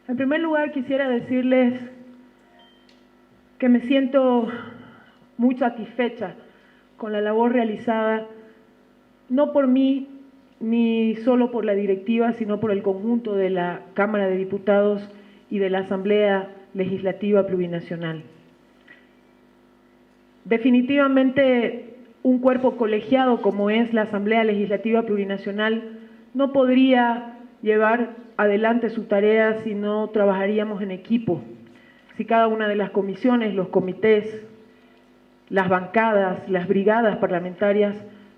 En primer lugar, quisiera decirles que me siento muy satisfecha con la labor realizada, no por mí ni solo por la directiva, sino por el conjunto de la Cámara de Diputados y de la Asamblea Legislativa Plurinacional. Definitivamente, un cuerpo colegiado como es la Asamblea Legislativa Plurinacional no podría llevar adelante su tarea si no trabajaríamos en equipo, si cada una de las comisiones, los comités, las bancadas, las brigadas parlamentarias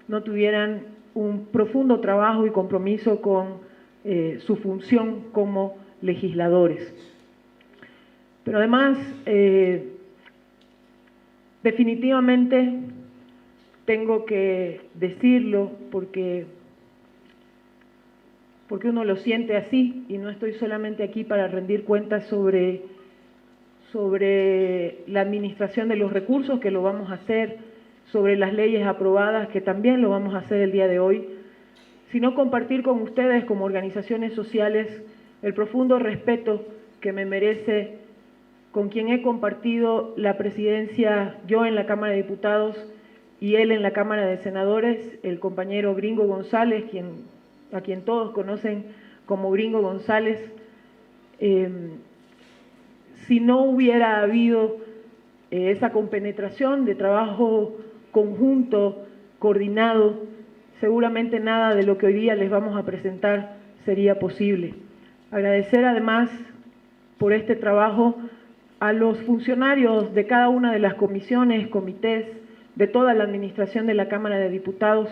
no tuvieran un profundo trabajo y compromiso con su función como legisladores. Pero además, definitivamente tengo que decirlo porque uno lo siente así, y no estoy solamente aquí para rendir cuentas sobre la administración de los recursos, que lo vamos a hacer, sobre las leyes aprobadas, que también lo vamos a hacer el día de hoy, sino compartir con ustedes como organizaciones sociales el profundo respeto que me merece con quien he compartido la presidencia, yo en la Cámara de Diputados y él en la Cámara de Senadores, el compañero Gringo González, a quien todos conocen como Gringo González. Si no hubiera habido esa compenetración de trabajo conjunto, coordinado, seguramente nada de lo que hoy día les vamos a presentar sería posible. Agradecer además por este trabajo a los funcionarios de cada una de las comisiones, comités, de toda la administración de la Cámara de Diputados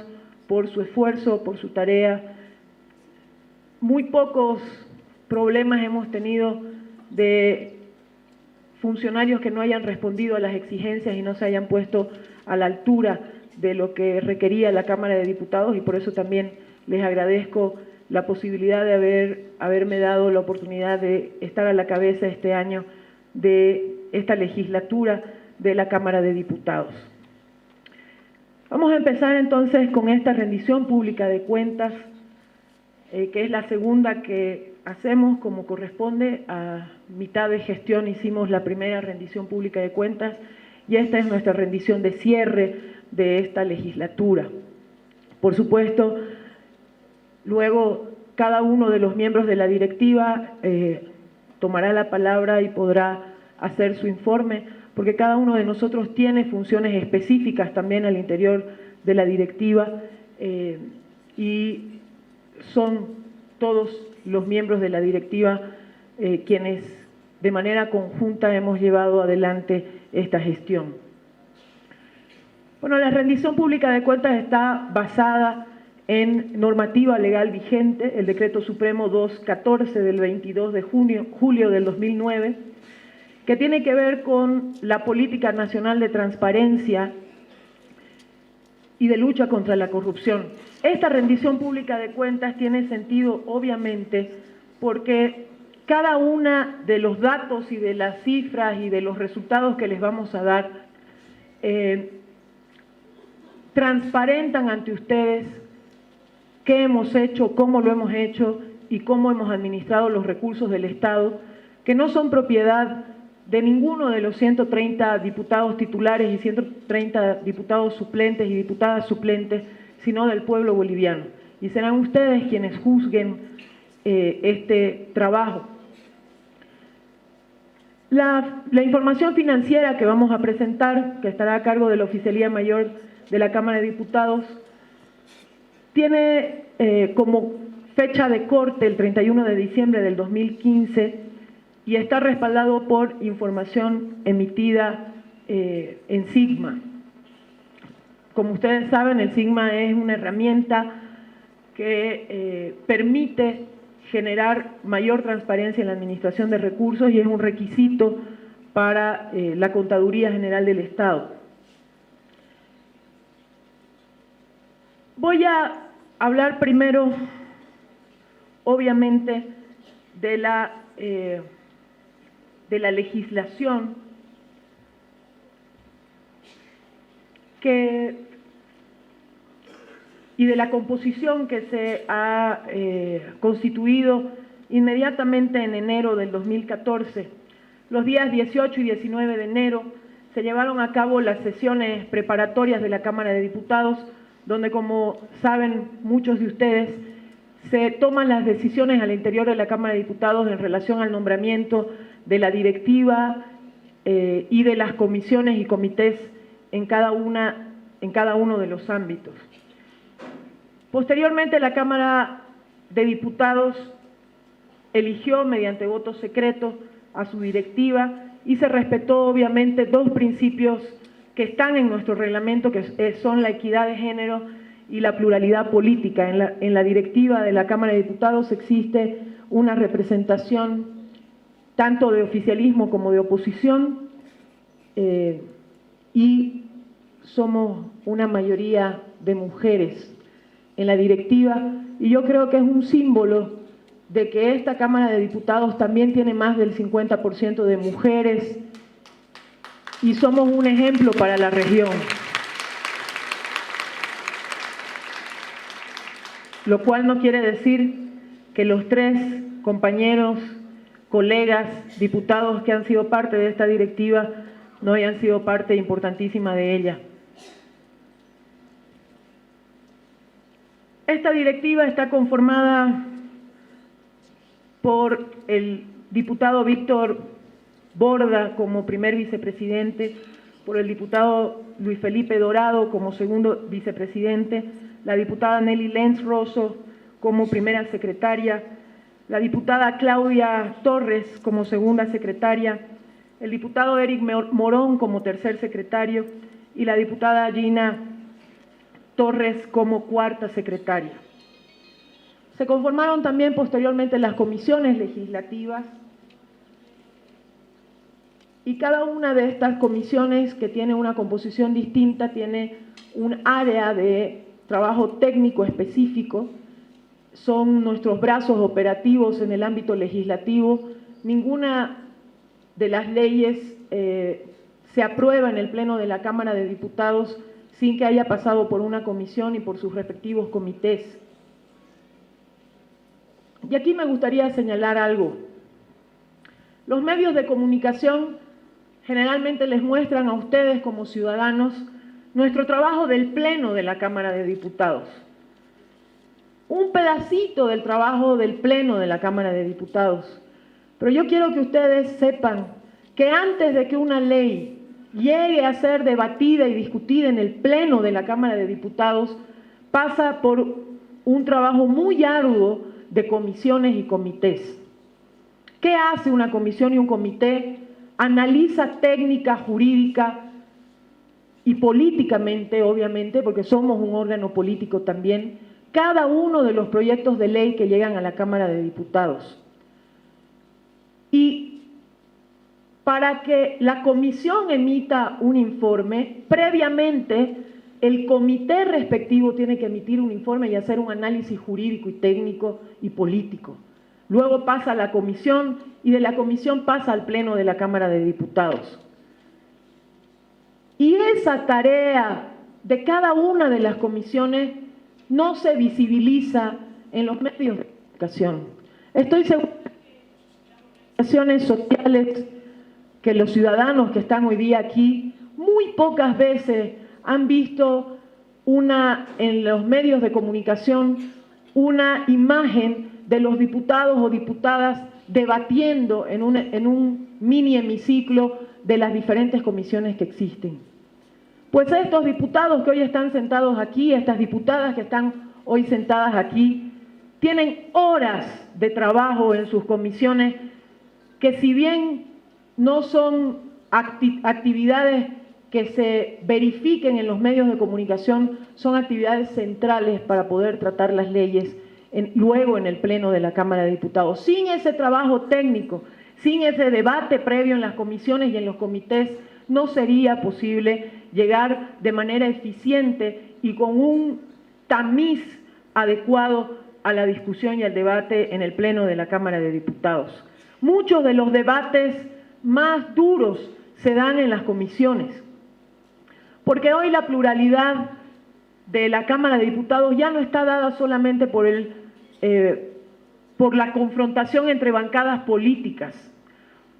por su esfuerzo, por su tarea. Muy pocos problemas hemos tenido de funcionarios que no hayan respondido a las exigencias y no se hayan puesto a la altura de lo que requería la Cámara de Diputados, y por eso también les agradezco la posibilidad de haberme dado la oportunidad de estar a la cabeza este año de esta legislatura de la Cámara de Diputados. Vamos a empezar entonces con esta rendición pública de cuentas, que es la segunda que hacemos como corresponde. A mitad de gestión hicimos la primera rendición pública de cuentas y esta es nuestra rendición de cierre de esta legislatura. Por supuesto, luego cada uno de los miembros de la directiva tomará la palabra y podrá hacer su informe, porque cada uno de nosotros tiene funciones específicas también al interior de la directiva y son todos los miembros de la directiva quienes de manera conjunta hemos llevado adelante esta gestión. Bueno, la rendición pública de cuentas está basada en normativa legal vigente, el Decreto Supremo 214 del 22 de julio del 2009, que tiene que ver con la Política Nacional de Transparencia y de lucha contra la corrupción. Esta rendición pública de cuentas tiene sentido, obviamente, porque cada uno de los datos y de las cifras y de los resultados que les vamos a dar transparentan ante ustedes qué hemos hecho, cómo lo hemos hecho y cómo hemos administrado los recursos del Estado, que no son propiedad de ninguno de los 130 diputados titulares y 130 diputados suplentes y diputadas suplentes, sino del pueblo boliviano. Y serán ustedes quienes juzguen este trabajo. La información financiera que vamos a presentar, que estará a cargo de la Oficialía Mayor de la Cámara de Diputados, tiene como fecha de corte el 31 de diciembre del 2015 y está respaldado por información emitida en Sigma. Como ustedes saben, el Sigma es una herramienta que permite generar mayor transparencia en la administración de recursos y es un requisito para la Contaduría General del Estado. Voy a hablar primero, obviamente, de la legislación y de la composición que se ha constituido inmediatamente en enero del 2014. Los días 18 y 19 de enero se llevaron a cabo las sesiones preparatorias de la Cámara de Diputados, donde, como saben muchos de ustedes, se toman las decisiones al interior de la Cámara de Diputados en relación al nombramiento de la directiva y de las comisiones y comités en cada uno de los ámbitos. Posteriormente, la Cámara de Diputados eligió mediante voto secreto a su directiva y se respetó obviamente dos principios que están en nuestro reglamento, que son la equidad de género y la pluralidad política. En la directiva de la Cámara de Diputados existe una representación tanto de oficialismo como de oposición y somos una mayoría de mujeres en la directiva, y yo creo que es un símbolo de que esta Cámara de Diputados también tiene más del 50% de mujeres y somos un ejemplo para la región. Lo cual no quiere decir que los tres compañeros, colegas, diputados que han sido parte de esta directiva no hayan sido parte importantísima de ella. Esta directiva está conformada por el diputado Víctor Borda como primer vicepresidente, por el diputado Luis Felipe Dorado como segundo vicepresidente, la diputada Nelly Lenz Rosso como primera secretaria, la diputada Claudia Torres como segunda secretaria, el diputado Eric Morón como tercer secretario y la diputada Gina Torres como cuarta secretaria. Se conformaron también posteriormente las comisiones legislativas y cada una de estas comisiones, que tiene una composición distinta, tiene un área de trabajo técnico específico, son nuestros brazos operativos en el ámbito legislativo. Ninguna de las leyes se aprueba en el Pleno de la Cámara de Diputados sin que haya pasado por una comisión y por sus respectivos comités. Y aquí me gustaría señalar algo. Los medios de comunicación generalmente les muestran a ustedes como ciudadanos nuestro trabajo del Pleno de la Cámara de Diputados. Un pedacito del trabajo del Pleno de la Cámara de Diputados. Pero yo quiero que ustedes sepan que antes de que una ley llegue a ser debatida y discutida en el Pleno de la Cámara de Diputados, pasa por un trabajo muy arduo de comisiones y comités. ¿Qué hace una comisión y un comité? Analiza técnica, jurídica y políticamente, obviamente, porque somos un órgano político también, cada uno de los proyectos de ley que llegan a la Cámara de Diputados. Y para que la comisión emita un informe, previamente el comité respectivo tiene que emitir un informe y hacer un análisis jurídico y técnico y político. Luego pasa a la comisión y de la comisión pasa al Pleno de la Cámara de Diputados. Y esa tarea de cada una de las comisiones no se visibiliza en los medios de comunicación. Estoy segura que las organizaciones sociales, que los ciudadanos que están hoy día aquí, muy pocas veces han visto en los medios de comunicación una imagen de los diputados o diputadas debatiendo en un mini hemiciclo de las diferentes comisiones que existen. Pues estos diputados que hoy están sentados aquí, estas diputadas que están hoy sentadas aquí, tienen horas de trabajo en sus comisiones que, si bien no son actividades que se verifiquen en los medios de comunicación, son actividades centrales para poder tratar las leyes luego en el Pleno de la Cámara de Diputados. Sin ese trabajo técnico, sin ese debate previo en las comisiones y en los comités, no sería posible llegar de manera eficiente y con un tamiz adecuado a la discusión y al debate en el Pleno de la Cámara de Diputados. Muchos de los debates más duros se dan en las comisiones, porque hoy la pluralidad de la Cámara de Diputados ya no está dada solamente por por la confrontación entre bancadas políticas.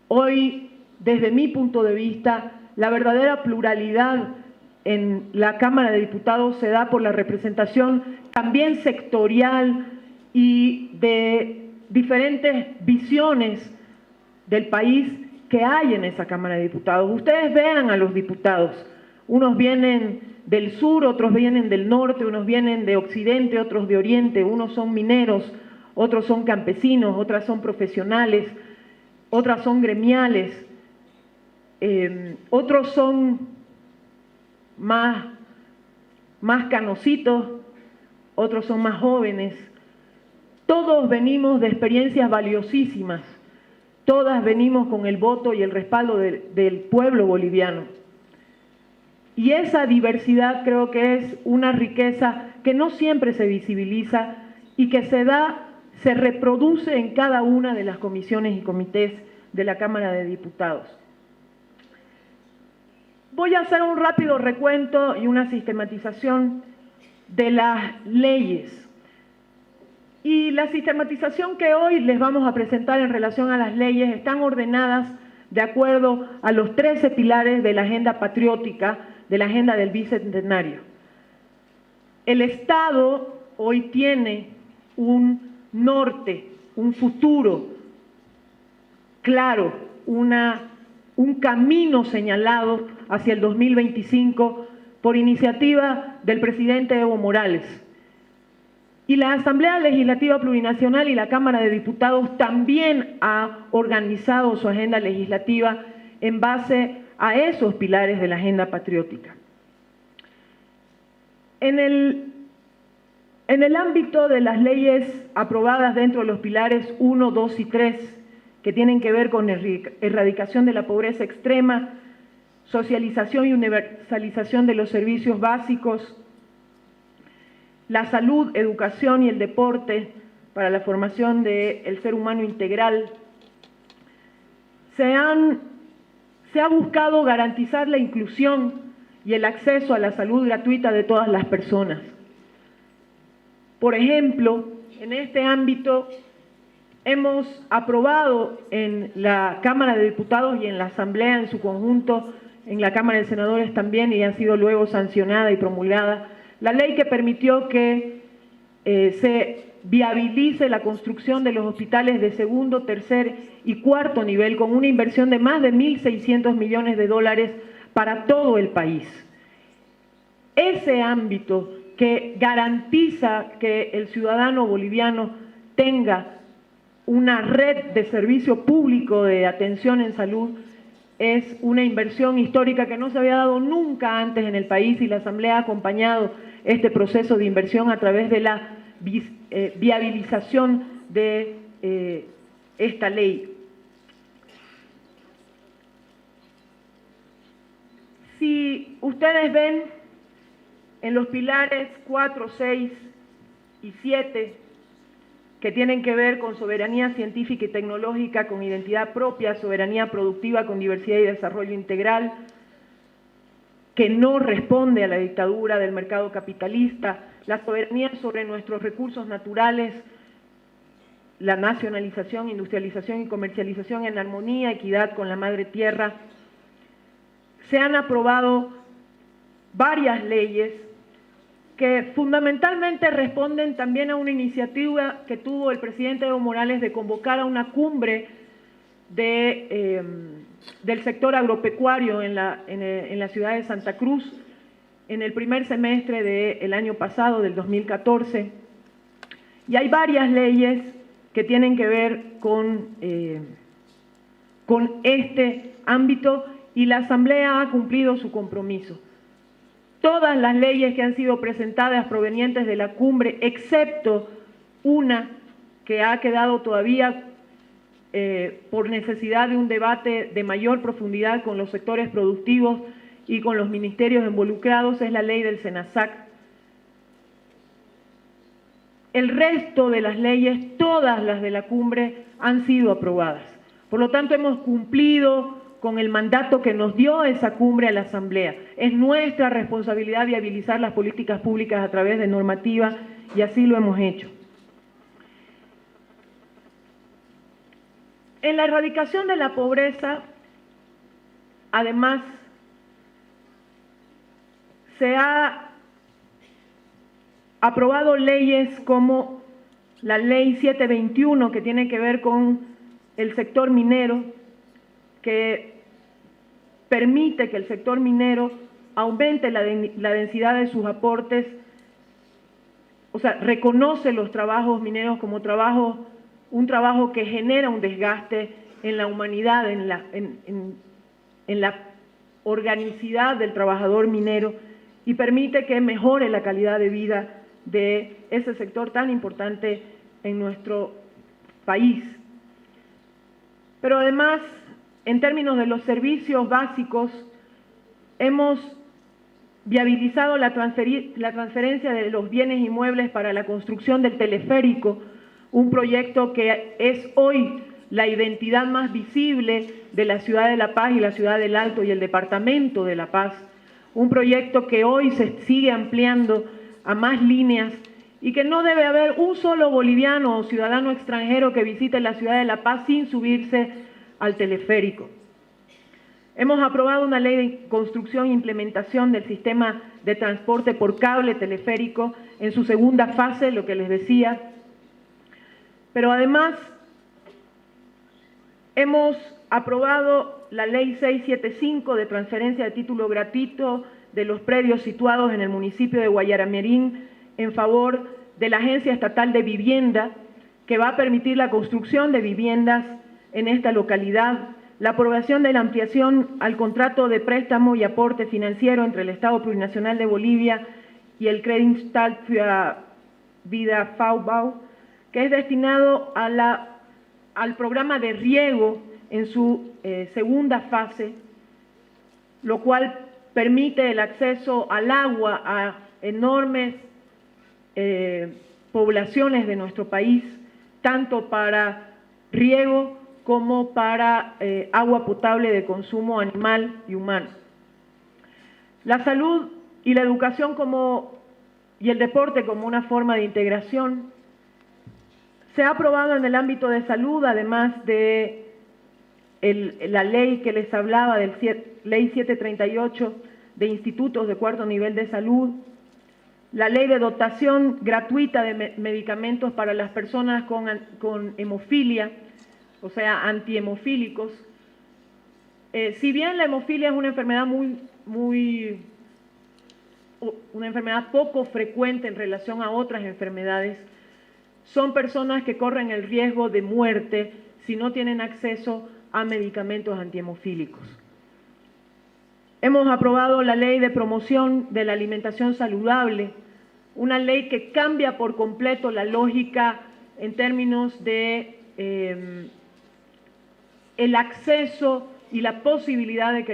Hoy, desde mi punto de vista, la verdadera pluralidad en la Cámara de Diputados se da por la representación también sectorial y de diferentes visiones del país que hay en esa Cámara de Diputados. Ustedes vean a los diputados, unos vienen del sur, otros vienen del norte, unos vienen de occidente, otros de oriente, unos son mineros, otros son campesinos, otras son profesionales, otras son gremiales, otros son más canositos, otros son más jóvenes. Todos venimos de experiencias valiosísimas, todas venimos con el voto y el respaldo del pueblo boliviano. Y esa diversidad creo que es una riqueza que no siempre se visibiliza y que se reproduce en cada una de las comisiones y comités de la Cámara de Diputados. Voy a hacer un rápido recuento y una sistematización de las leyes. Y la sistematización que hoy les vamos a presentar en relación a las leyes están ordenadas de acuerdo a los 13 pilares de la agenda patriótica, de la agenda del Bicentenario. El Estado hoy tiene un norte, un futuro claro, un camino señalado hacia el 2025 por iniciativa del presidente Evo Morales. Y la Asamblea Legislativa Plurinacional y la Cámara de Diputados también ha organizado su agenda legislativa en base a esos pilares de la agenda patriótica. En el ámbito de las leyes aprobadas dentro de los pilares 1, 2 y 3, que tienen que ver con erradicación de la pobreza extrema, socialización y universalización de los servicios básicos, la salud, educación y el deporte para la formación del ser humano integral, se ha buscado garantizar la inclusión y el acceso a la salud gratuita de todas las personas. Por ejemplo, en este ámbito hemos aprobado en la Cámara de Diputados y en la Asamblea en su conjunto, en la Cámara de Senadores también, y ha sido luego sancionada y promulgada, la ley que permitió que se viabilice la construcción de los hospitales de segundo, tercer y cuarto nivel con una inversión de más de 1.600 millones de dólares para todo el país. Ese ámbito que garantiza que el ciudadano boliviano tenga una red de servicio público de atención en salud es una inversión histórica que no se había dado nunca antes en el país, y la Asamblea ha acompañado este proceso de inversión a través de la viabilización de esta ley. Si ustedes ven en los pilares 4, 6 y 7, que tienen que ver con soberanía científica y tecnológica, con identidad propia, soberanía productiva, con diversidad y desarrollo integral, que no responde a la dictadura del mercado capitalista, la soberanía sobre nuestros recursos naturales, la nacionalización, industrialización y comercialización en armonía, equidad con la madre tierra. Se han aprobado varias leyes que fundamentalmente responden también a una iniciativa que tuvo el presidente Evo Morales de convocar a una cumbre del sector agropecuario en la ciudad de Santa Cruz en el primer semestre del año pasado, del 2014. Y hay varias leyes que tienen que ver con este ámbito, y la Asamblea ha cumplido su compromiso. Todas las leyes que han sido presentadas provenientes de la cumbre, excepto una que ha quedado todavía por necesidad de un debate de mayor profundidad con los sectores productivos y con los ministerios involucrados, es la ley del SENASAC. El resto de las leyes, todas las de la cumbre, han sido aprobadas. Por lo tanto, hemos cumplido con el mandato que nos dio esa cumbre a la Asamblea. Es nuestra responsabilidad viabilizar las políticas públicas a través de normativa, y así lo hemos hecho. En la erradicación de la pobreza, además, se ha aprobado leyes como la Ley 721, que tiene que ver con el sector minero, que permite que el sector minero aumente la densidad de sus aportes, o sea, reconoce los trabajos mineros como un trabajo que genera un desgaste en la humanidad, en la organicidad del trabajador minero, y permite que mejore la calidad de vida de ese sector tan importante en nuestro país. Pero además, en términos de los servicios básicos, hemos viabilizado la transferencia de los bienes inmuebles para la construcción del teleférico, un proyecto que es hoy la identidad más visible de la ciudad de La Paz y la ciudad del Alto y el departamento de La Paz, un proyecto que hoy se sigue ampliando a más líneas y que no debe haber un solo boliviano o ciudadano extranjero que visite la ciudad de La Paz sin subirse al teleférico. Hemos aprobado una ley de construcción e implementación del sistema de transporte por cable teleférico en su segunda fase, lo que les decía. Pero además hemos aprobado la ley 675 de transferencia de título gratuito de los predios situados en el municipio de Guayaramerín en favor de la Agencia Estatal de Vivienda, que va a permitir la construcción de viviendas en esta localidad, la aprobación de la ampliación al contrato de préstamo y aporte financiero entre el Estado Plurinacional de Bolivia y el Creditanstalt für Wiederaufbau, que es destinado al programa de riego en su segunda fase, lo cual permite el acceso al agua a enormes poblaciones de nuestro país, tanto para riego como para agua potable de consumo animal y humano. La salud y la educación y el deporte como una forma de integración. Se ha aprobado en el ámbito de salud, además de la ley que les hablaba, Ley 738 de institutos de cuarto nivel de salud, la ley de dotación gratuita de medicamentos para las personas con hemofilia, o sea, antihemofílicos. Si bien la hemofilia es una enfermedad una enfermedad poco frecuente en relación a otras enfermedades, son personas que corren el riesgo de muerte si no tienen acceso a medicamentos antihemofílicos. Hemos aprobado la ley de promoción de la alimentación saludable, una ley que cambia por completo la lógica en términos de el acceso y la posibilidad de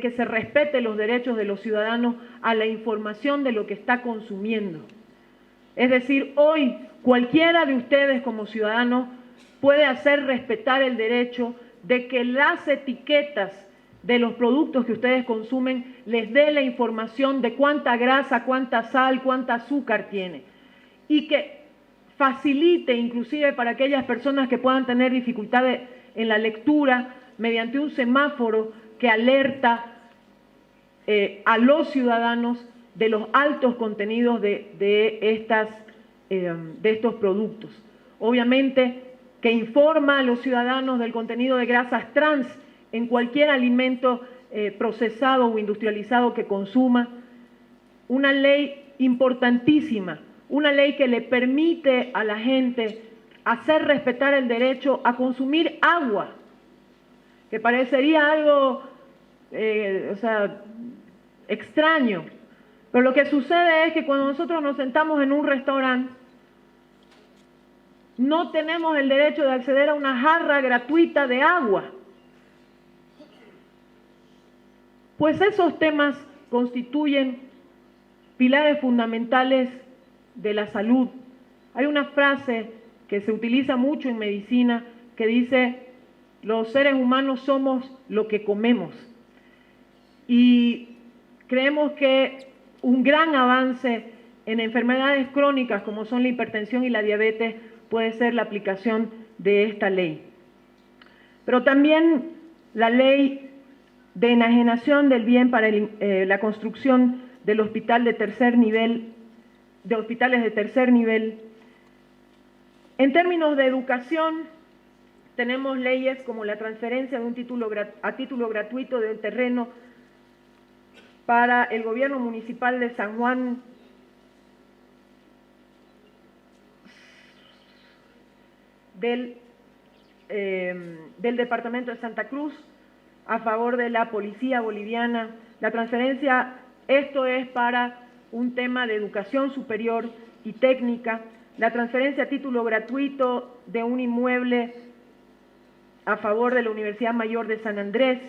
que se respete los derechos de los ciudadanos a la información de lo que está consumiendo. Es decir, hoy cualquiera de ustedes como ciudadanos puede hacer respetar el derecho de que las etiquetas de los productos que ustedes consumen les dé la información de cuánta grasa, cuánta sal, cuánta azúcar tiene, y que facilite inclusive para aquellas personas que puedan tener dificultades en la lectura mediante un semáforo que alerta a los ciudadanos de los altos contenidos de estos productos. Obviamente que informa a los ciudadanos del contenido de grasas trans en cualquier alimento procesado o industrializado que consuma. Una ley importantísima, una ley que le permite a la gente hacer respetar el derecho a consumir agua, que parecería algo extraño, pero lo que sucede es que cuando nosotros nos sentamos en un restaurante, no tenemos el derecho de acceder a una jarra gratuita de agua. Pues esos temas constituyen pilares fundamentales de la salud. Hay una frase que se utiliza mucho en medicina que dice: los seres humanos somos lo que comemos. Y creemos que un gran avance en enfermedades crónicas como son la hipertensión y la diabetes puede ser la aplicación de esta ley. pero también la ley de enajenación del bien para la construcción del hospital de tercer nivel, de hospitales de tercer nivel. En términos de educación, tenemos leyes como la transferencia de un título gratuito de un terreno para el gobierno municipal de San Juan del departamento de Santa Cruz a favor de la policía boliviana. La transferencia, esto es para un tema de educación superior y técnica. La transferencia a título gratuito de un inmueble a favor de la Universidad Mayor de San Andrés.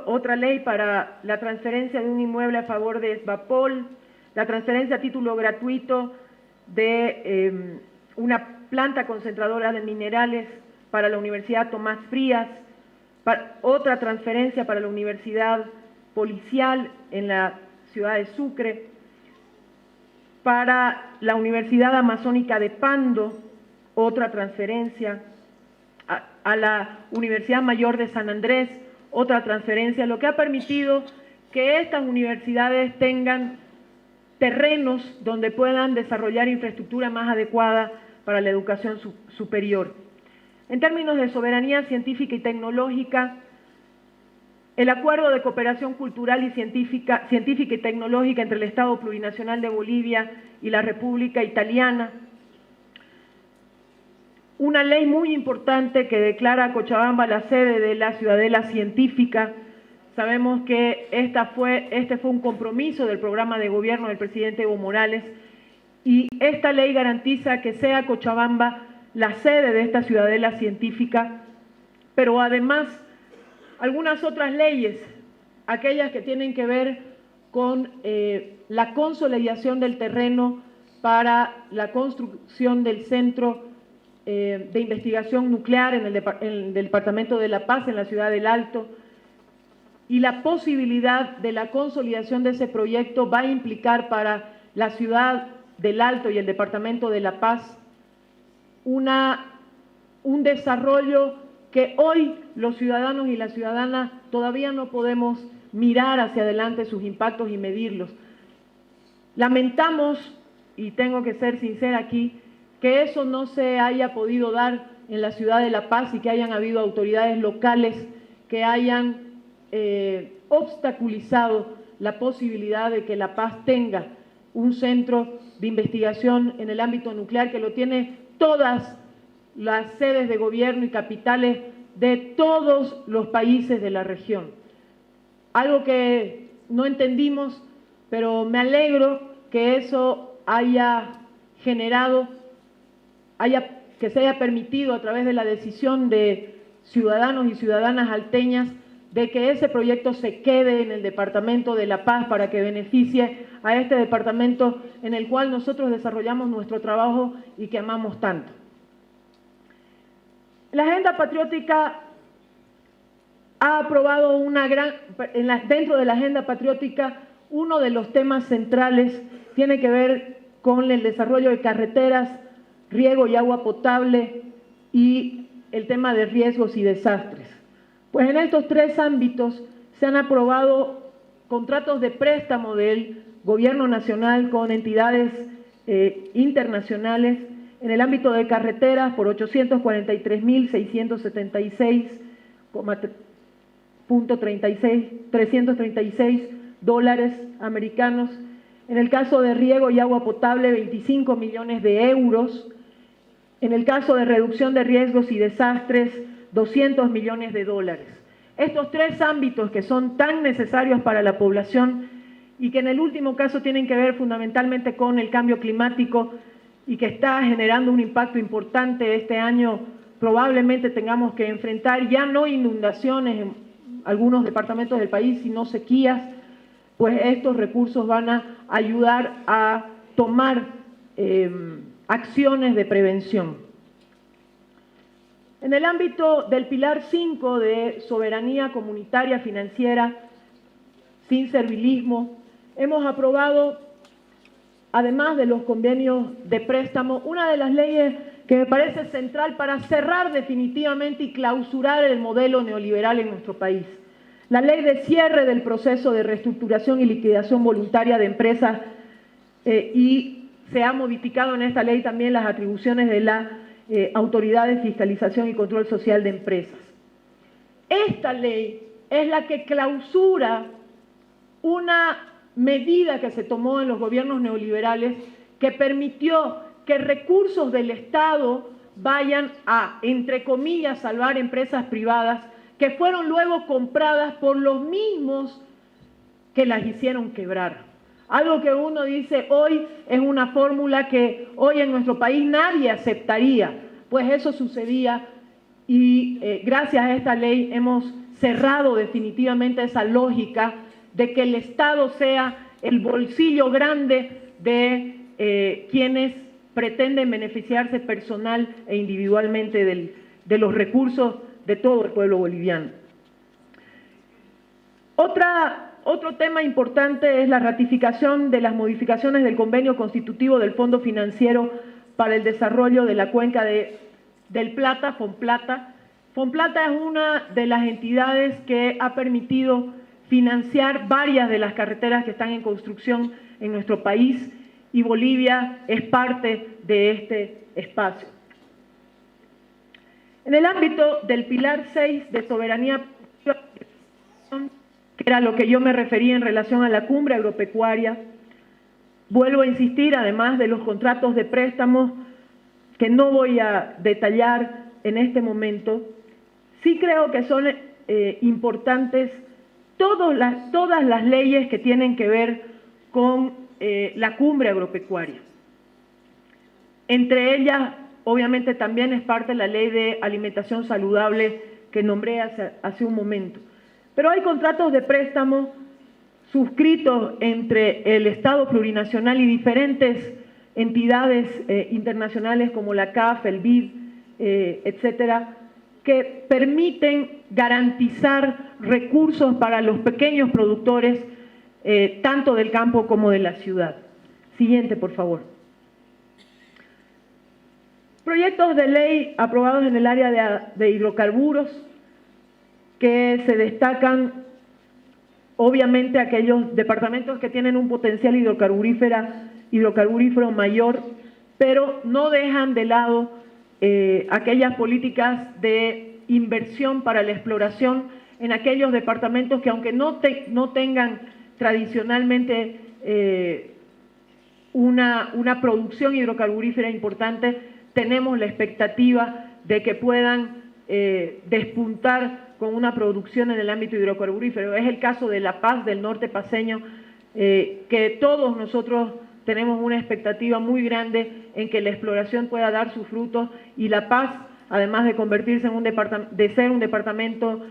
Otra ley para la transferencia de un inmueble a favor de Esbapol. La transferencia a título gratuito de una planta concentradora de minerales para la Universidad Tomás Frías, otra transferencia para la Universidad Policial en la ciudad de Sucre, para la Universidad Amazónica de Pando, otra transferencia, a la Universidad Mayor de San Andrés, otra transferencia, lo que ha permitido que estas universidades tengan terrenos donde puedan desarrollar infraestructura más adecuada para la educación superior. En términos de soberanía científica y tecnológica, el Acuerdo de Cooperación Cultural y Científica y Tecnológica entre el Estado Plurinacional de Bolivia y la República Italiana, una ley muy importante que declara a Cochabamba la sede de la Ciudadela Científica. Sabemos que este fue un compromiso del programa de gobierno del presidente Evo Morales, y esta ley garantiza que sea Cochabamba la sede de esta Ciudadela Científica, pero además algunas otras leyes, aquellas que tienen que ver con la consolidación del terreno para la construcción del Centro de Investigación Nuclear en el Departamento de La Paz, en la ciudad del Alto, y la posibilidad de la consolidación de ese proyecto va a implicar para la ciudad del Alto y el Departamento de La Paz un desarrollo que hoy los ciudadanos y las ciudadanas todavía no podemos mirar hacia adelante sus impactos y medirlos. Lamentamos, y tengo que ser sincera aquí, que eso no se haya podido dar en la ciudad de La Paz y que hayan habido autoridades locales que hayan obstaculizado la posibilidad de que La Paz tenga un centro de investigación en el ámbito nuclear, que lo tiene todas las sedes de gobierno y capitales de todos los países de la región. Algo que no entendimos, pero me alegro que eso haya generado, que se haya permitido a través de la decisión de ciudadanos y ciudadanas alteñas de que ese proyecto se quede en el Departamento de La Paz para que beneficie a este departamento en el cual nosotros desarrollamos nuestro trabajo y que amamos tanto. La Agenda Patriótica ha aprobado dentro de la Agenda Patriótica, uno de los temas centrales tiene que ver con el desarrollo de carreteras, riego y agua potable y el tema de riesgos y desastres. Pues en estos tres ámbitos se han aprobado contratos de préstamo del Gobierno Nacional con entidades internacionales en el ámbito de carreteras por 843.676.336 dólares americanos. En el caso de riego y agua potable, 25 millones de euros. En el caso de reducción de riesgos y desastres, 200 millones de dólares. Estos tres ámbitos que son tan necesarios para la población y que en el último caso tienen que ver fundamentalmente con el cambio climático y que está generando un impacto importante este año, probablemente tengamos que enfrentar ya no inundaciones en algunos departamentos del país, sino sequías, pues estos recursos van a ayudar a tomar acciones de prevención. En el ámbito del Pilar 5 de soberanía comunitaria financiera, sin servilismo, hemos aprobado, además de los convenios de préstamo, una de las leyes que me parece central para cerrar definitivamente y clausurar el modelo neoliberal en nuestro país. La ley de cierre del proceso de reestructuración y liquidación voluntaria de empresas y se ha modificado en esta ley también las atribuciones de la Autoridad de Fiscalización y Control Social de Empresas. Esta ley es la que clausura una medida que se tomó en los gobiernos neoliberales que permitió que recursos del Estado vayan a, entre comillas, salvar empresas privadas que fueron luego compradas por los mismos que las hicieron quebrar. Algo que uno dice hoy es una fórmula que hoy en nuestro país nadie aceptaría, pues eso sucedía y gracias a esta ley hemos cerrado definitivamente esa lógica de que el Estado sea el bolsillo grande de quienes pretenden beneficiarse personal e individualmente de los recursos de todo el pueblo boliviano. Otro tema importante es la ratificación de las modificaciones del convenio constitutivo del Fondo Financiero para el Desarrollo de la Cuenca del Plata, FONPLATA. FONPLATA es una de las entidades que ha permitido financiar varias de las carreteras que están en construcción en nuestro país y Bolivia es parte de este espacio. En el ámbito del Pilar 6 de soberanía, que era lo que yo me refería en relación a la cumbre agropecuaria, vuelvo a insistir, además de los contratos de préstamos, que no voy a detallar en este momento, sí creo que son importantes todas las leyes que tienen que ver con la cumbre agropecuaria. Entre ellas, obviamente, también es parte de la ley de alimentación saludable que nombré hace un momento. Pero hay contratos de préstamo suscritos entre el Estado plurinacional y diferentes entidades internacionales como la CAF, el BID, etcétera, que permiten garantizar recursos para los pequeños productores, tanto del campo como de la ciudad. Siguiente, por favor. Proyectos de ley aprobados en el área de hidrocarburos que se destacan, obviamente, aquellos departamentos que tienen un potencial hidrocarburífero mayor, pero no dejan de lado aquellas políticas de inversión para la exploración en aquellos departamentos que, aunque no tengan tradicionalmente una producción hidrocarburífera importante, tenemos la expectativa de que puedan despuntar con una producción en el ámbito hidrocarburífero. Es el caso de La Paz, del norte paceño, que todos nosotros tenemos una expectativa muy grande en que la exploración pueda dar sus frutos y La Paz, además de convertirse en de ser un departamento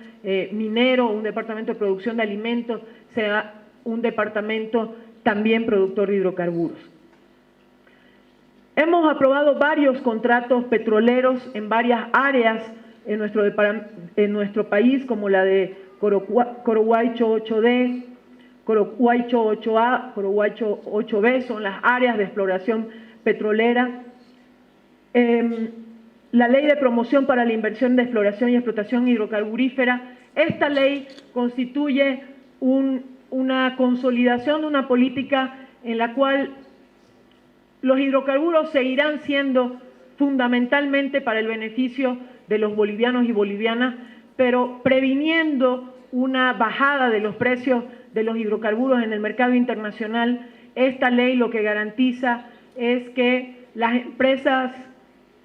minero, un departamento de producción de alimentos, sea un departamento también productor de hidrocarburos. Hemos aprobado varios contratos petroleros en varias áreas en nuestro país, como la de Coroguaycho 8D, Coroguaycho 8A, Coroguaycho 8B, son las áreas de exploración petrolera. La ley de promoción para la inversión de exploración y explotación hidrocarburífera. Esta ley constituye una consolidación de una política en la cual los hidrocarburos seguirán siendo fundamentalmente para el beneficio de los bolivianos y bolivianas, pero previniendo una bajada de los precios de los hidrocarburos en el mercado internacional. Esta ley lo que garantiza es que las empresas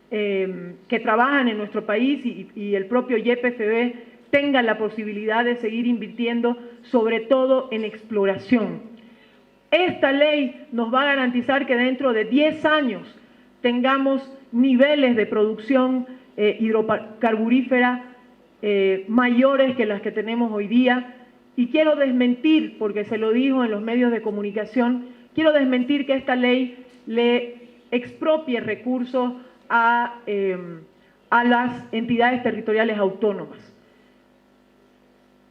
que trabajan en nuestro país y el propio YPFB tengan la posibilidad de seguir invirtiendo, sobre todo en exploración. Esta ley nos va a garantizar que dentro de 10 años tengamos niveles de producción hidrocarburífera mayores que las que tenemos hoy día. Y quiero desmentir, porque se lo dijo en los medios de comunicación, quiero desmentir que esta ley le expropie recursos a las entidades territoriales autónomas.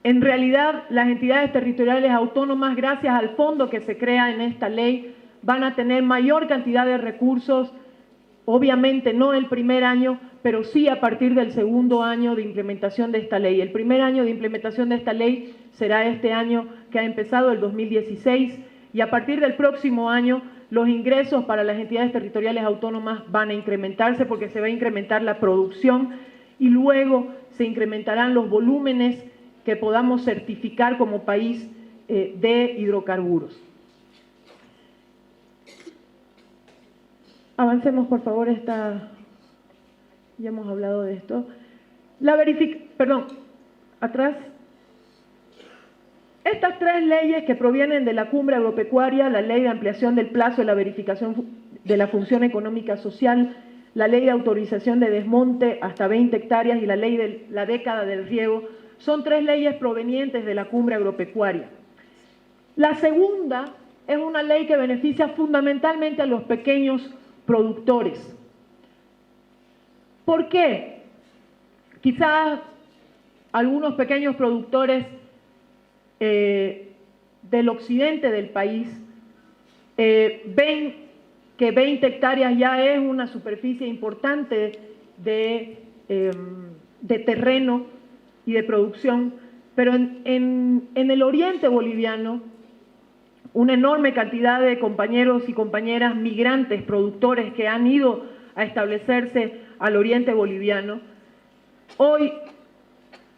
En realidad, las entidades territoriales autónomas, gracias al fondo que se crea en esta ley, van a tener mayor cantidad de recursos obviamente no el primer año, pero sí a partir del segundo año de implementación de esta ley. El primer año de implementación de esta ley será este año que ha empezado, el 2016, y a partir del próximo año los ingresos para las entidades territoriales autónomas van a incrementarse porque se va a incrementar la producción y luego se incrementarán los volúmenes que podamos certificar como país de hidrocarburos. Avancemos, por favor, ya hemos hablado de esto. Atrás. Estas tres leyes que provienen de la Cumbre Agropecuaria, la Ley de Ampliación del Plazo de la Verificación de la Función Económica Social, la Ley de Autorización de Desmonte hasta 20 hectáreas y la Ley de la Década del Riego, son tres leyes provenientes de la Cumbre Agropecuaria. La segunda es una ley que beneficia fundamentalmente a los pequeños productores. ¿Por qué? Quizás algunos pequeños productores del occidente del país ven que 20 hectáreas ya es una superficie importante de terreno y de producción, pero en el oriente boliviano, una enorme cantidad de compañeros y compañeras migrantes, productores que han ido a establecerse al oriente boliviano, hoy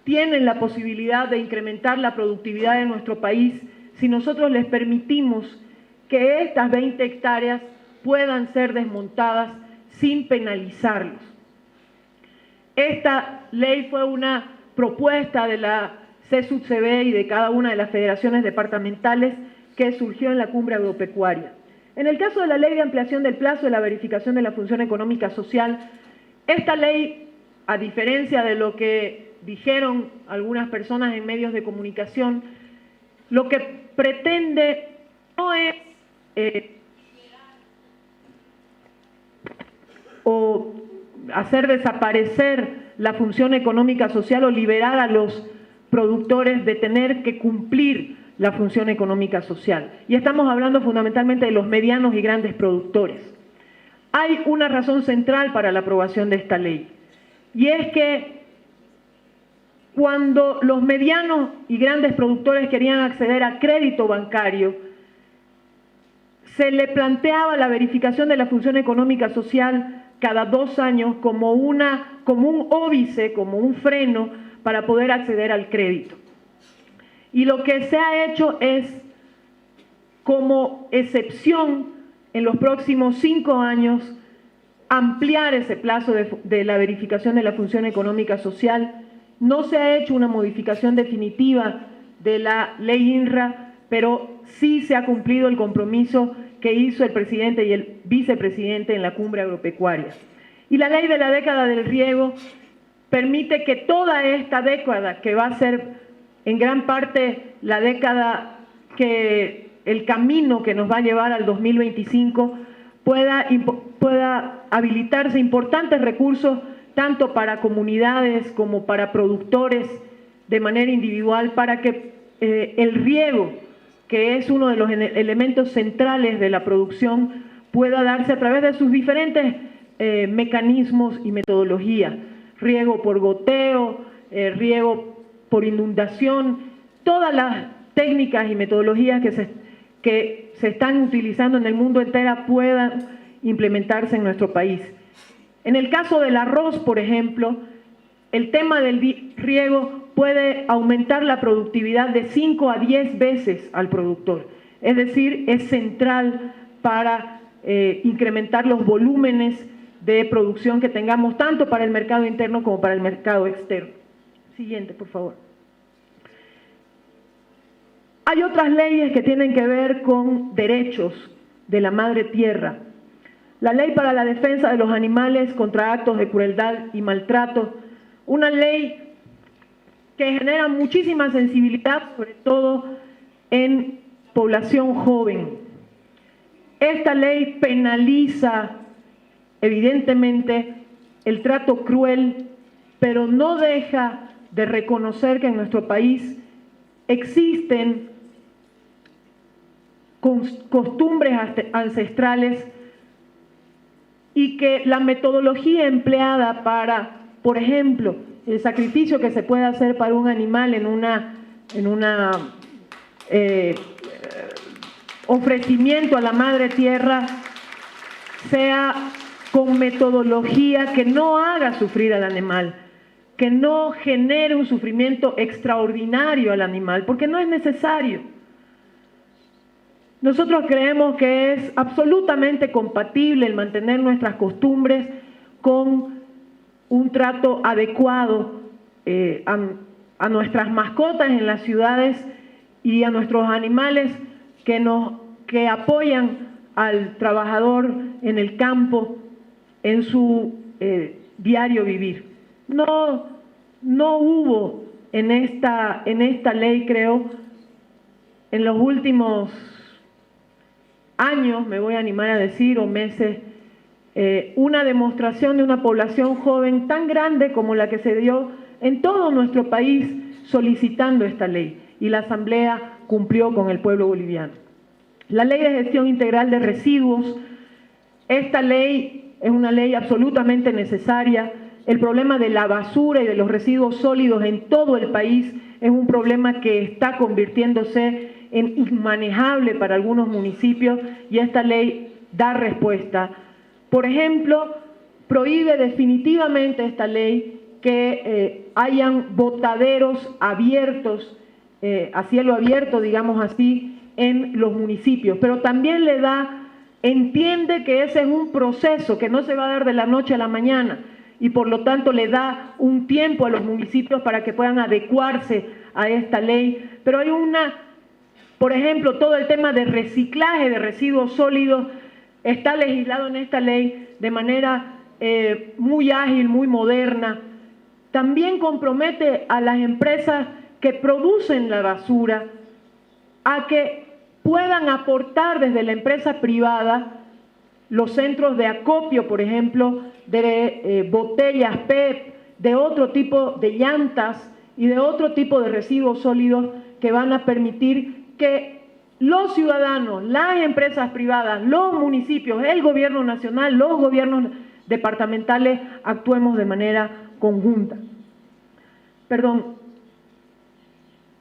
tienen la posibilidad de incrementar la productividad de nuestro país si nosotros les permitimos que estas 20 hectáreas puedan ser desmontadas sin penalizarlos. Esta ley fue una propuesta de la CSUCB y de cada una de las federaciones departamentales que surgió en la Cumbre Agropecuaria. En el caso de la Ley de Ampliación del Plazo de la Verificación de la Función Económica Social, esta ley, a diferencia de lo que dijeron algunas personas en medios de comunicación, lo que pretende no es o hacer desaparecer la función económica social o liberar a los productores de tener que cumplir la función económica social. Y estamos hablando fundamentalmente de los medianos y grandes productores. Hay una razón central para la aprobación de esta ley, y es que cuando los medianos y grandes productores querían acceder a crédito bancario, se le planteaba la verificación de la función económica social cada 2 años como un óbice, como un freno para poder acceder al crédito. Y lo que se ha hecho es, como excepción, en los próximos 5 años, ampliar ese plazo de la verificación de la función económica social. No se ha hecho una modificación definitiva de la ley INRA, pero sí se ha cumplido el compromiso que hizo el presidente y el vicepresidente en la Cumbre Agropecuaria. Y la ley de la década del riego permite que toda esta década, que va a ser en gran parte la década el camino que nos va a llevar al 2025, pueda habilitarse importantes recursos tanto para comunidades como para productores de manera individual, para que el riego, que es uno de los elementos centrales de la producción, pueda darse a través de sus diferentes mecanismos y metodologías. Riego por goteo, riego por inundación, todas las técnicas y metodologías que se están utilizando en el mundo entero puedan implementarse en nuestro país. En el caso del arroz, por ejemplo, el tema del riego puede aumentar la productividad de 5 a 10 veces al productor. Es decir, es central para incrementar los volúmenes de producción que tengamos tanto para el mercado interno como para el mercado externo. Siguiente, por favor. Hay otras leyes que tienen que ver con derechos de la madre tierra. La ley para la defensa de los animales contra actos de crueldad y maltrato, una ley que genera muchísima sensibilidad, sobre todo en población joven. Esta ley penaliza evidentemente el trato cruel, pero no deja de reconocer que en nuestro país existen costumbres ancestrales y que la metodología empleada para, por ejemplo, el sacrificio que se puede hacer para un animal en una ofrecimiento a la madre tierra sea con metodología que no haga sufrir al animal, que no genere un sufrimiento extraordinario al animal, porque no es necesario. Nosotros creemos que es absolutamente compatible el mantener nuestras costumbres con un trato adecuado a nuestras mascotas en las ciudades y a nuestros animales que apoyan al trabajador en el campo en su diario vivir. No hubo en esta ley, creo, en los últimos años, me voy a animar a decir, o meses, una demostración de una población joven tan grande como la que se dio en todo nuestro país solicitando esta ley, y la Asamblea cumplió con el pueblo boliviano. La Ley de Gestión Integral de Residuos, esta ley es una ley absolutamente necesaria. El problema de la basura y de los residuos sólidos en todo el país es un problema que está convirtiéndose en inmanejable para algunos municipios, y esta ley da respuesta. Por ejemplo, prohíbe definitivamente esta ley que hayan botaderos abiertos, a cielo abierto, digamos así, en los municipios, pero también entiende que ese es un proceso que no se va a dar de la noche a la mañana, y por lo tanto le da un tiempo a los municipios para que puedan adecuarse a esta ley. Pero hay por ejemplo, todo el tema de reciclaje de residuos sólidos está legislado en esta ley de manera muy ágil, muy moderna. También compromete a las empresas que producen la basura a que puedan aportar desde la empresa privada los centros de acopio, por ejemplo, de botellas PET, de otro tipo de llantas y de otro tipo de residuos sólidos que van a permitir que los ciudadanos, las empresas privadas, los municipios, el gobierno nacional, los gobiernos departamentales actuemos de manera conjunta.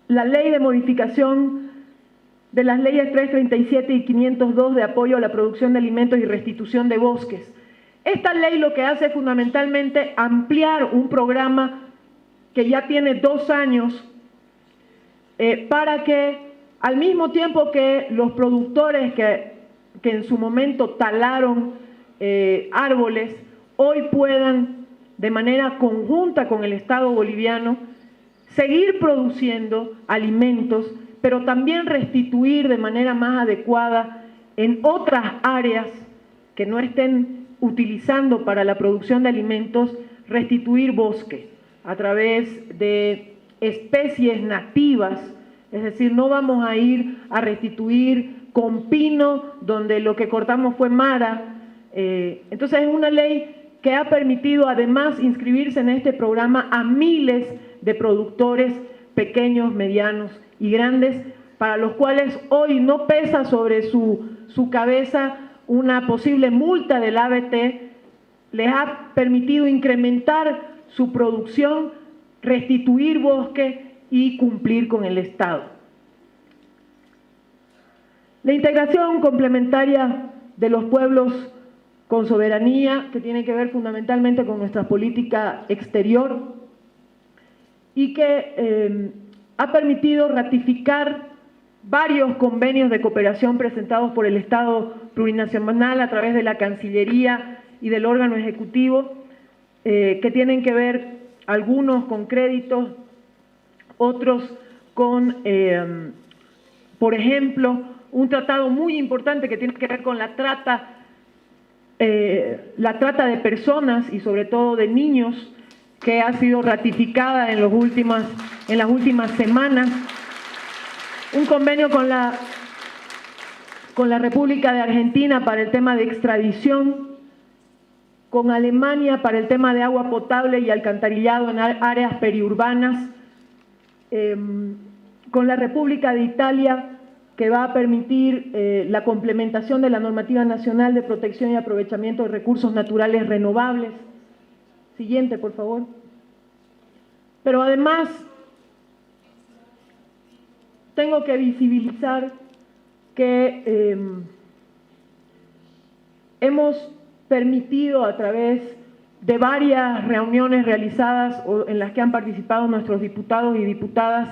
La ley de modificación de las leyes 337 y 502 de apoyo a la producción de alimentos y restitución de bosques. Esta ley lo que hace es fundamentalmente ampliar un programa que ya tiene 2 años para que al mismo tiempo que los productores que en su momento talaron árboles, hoy puedan de manera conjunta con el Estado boliviano seguir produciendo alimentos, pero también restituir de manera más adecuada en otras áreas que no estén utilizando para la producción de alimentos, restituir bosque a través de especies nativas. Es decir, no vamos a ir a restituir con pino donde lo que cortamos fue mara. Entonces es una ley que ha permitido además inscribirse en este programa a miles de productores pequeños, medianos y grandes, para los cuales hoy no pesa sobre su cabeza una posible multa del ABT. Les ha permitido incrementar su producción, restituir bosque y cumplir con el Estado. La integración complementaria de los pueblos con soberanía, que tiene que ver fundamentalmente con nuestra política exterior y que ha permitido ratificar varios convenios de cooperación presentados por el Estado plurinacional a través de la Cancillería y del órgano ejecutivo, que tienen que ver algunos con créditos, otros con, por ejemplo, un tratado muy importante que tiene que ver con la trata de personas y sobre todo de niños, que ha sido ratificada en las últimas semanas. Un convenio con la República de Argentina para el tema de extradición, con Alemania para el tema de agua potable y alcantarillado en áreas periurbanas, con la República de Italia, que va a permitir la complementación de la normativa nacional de protección y aprovechamiento de recursos naturales renovables. Siguiente, por favor. Pero además, tengo que visibilizar que hemos permitido a través de varias reuniones realizadas o en las que han participado nuestros diputados y diputadas,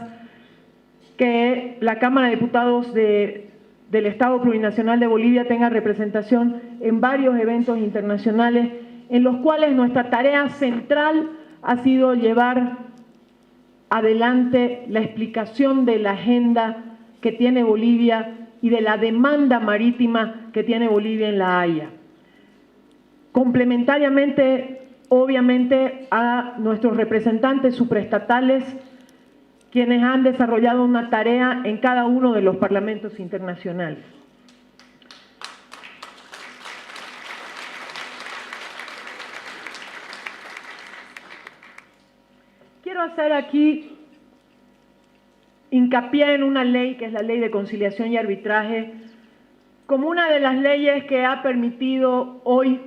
que la Cámara de Diputados del Estado Plurinacional de Bolivia tenga representación en varios eventos internacionales, en los cuales nuestra tarea central ha sido llevar adelante la explicación de la agenda que tiene Bolivia y de la demanda marítima que tiene Bolivia en La Haya. Complementariamente, obviamente, a nuestros representantes supraestatales, quienes han desarrollado una tarea en cada uno de los parlamentos internacionales. Quiero hacer aquí hincapié en una ley que es la Ley de Conciliación y Arbitraje, como una de las leyes que ha permitido hoy,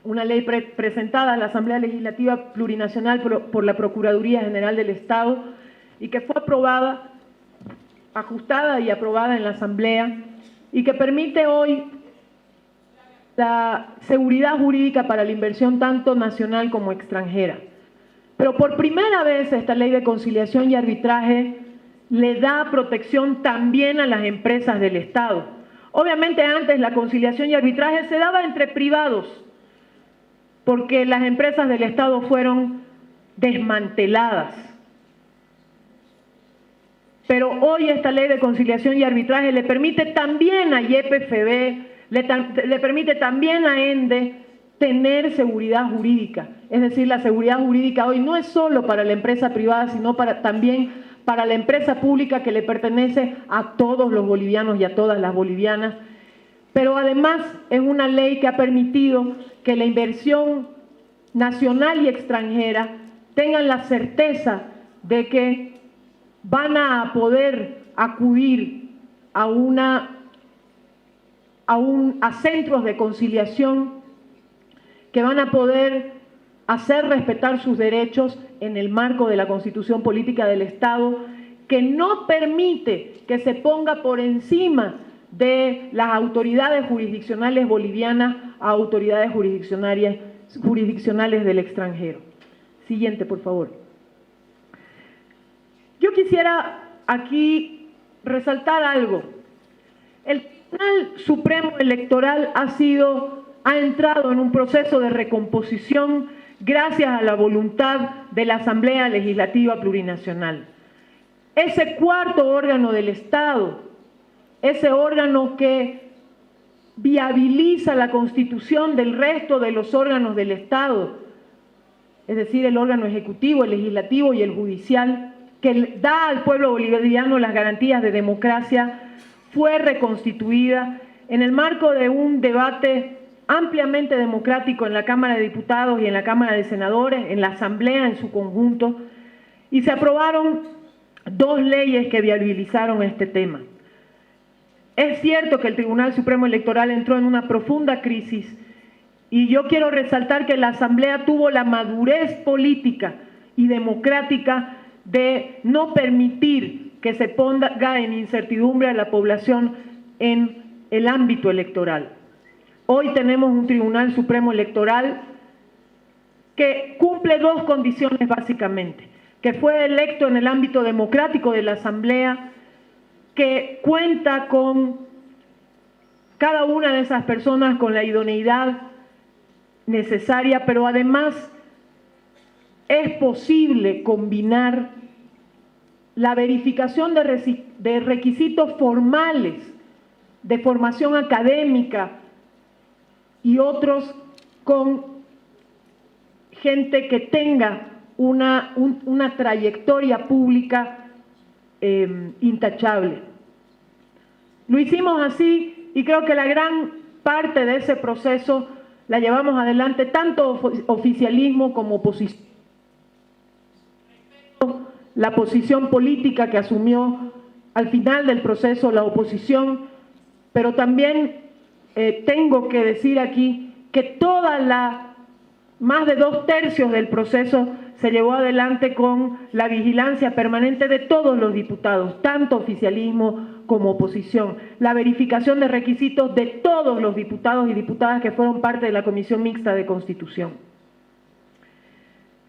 una ley presentada a la Asamblea Legislativa Plurinacional por la Procuraduría General del Estado y que fue aprobada, ajustada y aprobada en la Asamblea, y que permite hoy la seguridad jurídica para la inversión tanto nacional como extranjera. Pero por primera vez esta Ley de Conciliación y Arbitraje le da protección también a las empresas del Estado. Obviamente antes la conciliación y arbitraje se daba entre privados, porque las empresas del Estado fueron desmanteladas. Pero hoy esta Ley de Conciliación y Arbitraje le permite también a YPFB, le permite también a ENDE tener seguridad jurídica. Es decir, la seguridad jurídica hoy no es solo para la empresa privada, sino también para la empresa pública que le pertenece a todos los bolivianos y a todas las bolivianas. Pero además es una ley que ha permitido que la inversión nacional y extranjera tengan la certeza de que van a poder acudir a centros de conciliación, que van a poder hacer respetar sus derechos en el marco de la Constitución Política del Estado, que no permite que se ponga por encima de las autoridades jurisdiccionales bolivianas a autoridades jurisdiccionales del extranjero. Siguiente, por favor. Yo quisiera aquí resaltar algo. El Tribunal Supremo Electoral ha entrado en un proceso de recomposición gracias a la voluntad de la Asamblea Legislativa Plurinacional. Ese cuarto órgano del Estado, ese órgano que viabiliza la constitución del resto de los órganos del Estado, es decir, el órgano ejecutivo, el legislativo y el judicial, que da al pueblo boliviano las garantías de democracia, fue reconstituida en el marco de un debate ampliamente democrático en la Cámara de Diputados y en la Cámara de Senadores, en la Asamblea en su conjunto, y se aprobaron dos leyes que viabilizaron este tema. Es cierto que el Tribunal Supremo Electoral entró en una profunda crisis y yo quiero resaltar que la Asamblea tuvo la madurez política y democrática de no permitir que se ponga en incertidumbre a la población en el ámbito electoral. Hoy tenemos un Tribunal Supremo Electoral que cumple dos condiciones básicamente: que fue electo en el ámbito democrático de la Asamblea, que cuenta con cada una de esas personas con la idoneidad necesaria, pero además es posible combinar la verificación de requisitos formales, de formación académica y otros con gente que tenga una trayectoria pública intachable. Lo hicimos así y creo que la gran parte de ese proceso la llevamos adelante tanto oficialismo como oposición. La posición política que asumió al final del proceso la oposición, pero también tengo que decir aquí que más de 2/3 del proceso se llevó adelante con la vigilancia permanente de todos los diputados, tanto oficialismo como oposición, la verificación de requisitos de todos los diputados y diputadas que fueron parte de la Comisión Mixta de Constitución.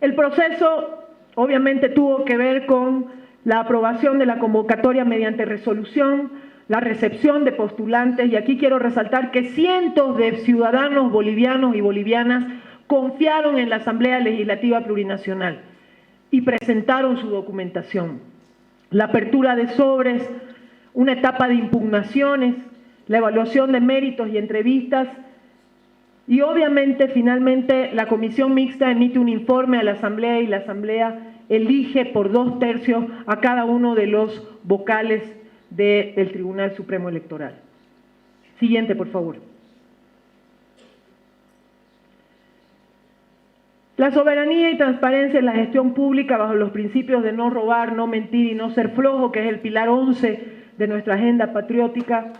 El proceso obviamente tuvo que ver con la aprobación de la convocatoria mediante resolución, la recepción de postulantes, y aquí quiero resaltar que cientos de ciudadanos bolivianos y bolivianas confiaron en la Asamblea Legislativa Plurinacional y presentaron su documentación. La apertura de sobres, una etapa de impugnaciones, la evaluación de méritos y entrevistas, y obviamente finalmente la Comisión Mixta emite un informe a la Asamblea y la Asamblea elige por 2/3 a cada uno de los vocales del Tribunal Supremo Electoral. Siguiente, por favor. La soberanía y transparencia en la gestión pública bajo los principios de no robar, no mentir y no ser flojo, que es el pilar 11 de nuestra agenda patriótica,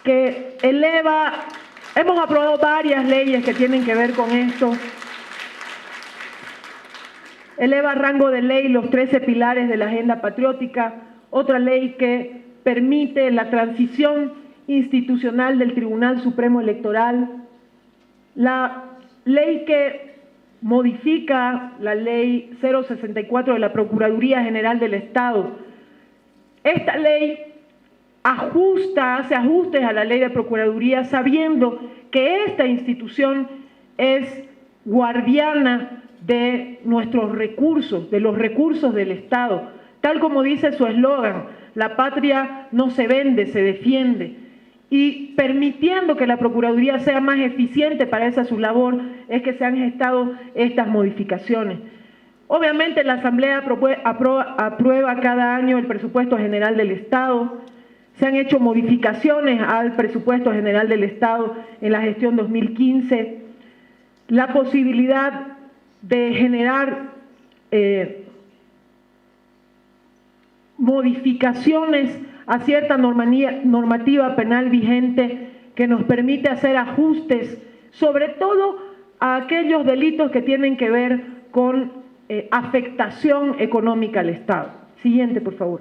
que hemos aprobado varias leyes que tienen que ver con esto. Eleva a rango de ley los 13 pilares de la agenda patriótica, otra ley que permite la transición institucional del Tribunal Supremo Electoral, la ley que modifica la ley 064 de la Procuraduría General del Estado. Esta ley hace ajustes a la ley de Procuraduría sabiendo que esta institución es guardiana de nuestros recursos, de los recursos del Estado. Tal como dice su eslogan, la patria no se vende, se defiende. Y permitiendo que la Procuraduría sea más eficiente para esa su labor, es que se han gestado estas modificaciones. Obviamente la Asamblea aprueba cada año el presupuesto general del Estado. Se han hecho modificaciones al presupuesto general del Estado en la gestión 2015. La posibilidad de generar modificaciones a cierta normativa penal vigente que nos permite hacer ajustes, sobre todo a aquellos delitos que tienen que ver con afectación económica al Estado. Siguiente, por favor.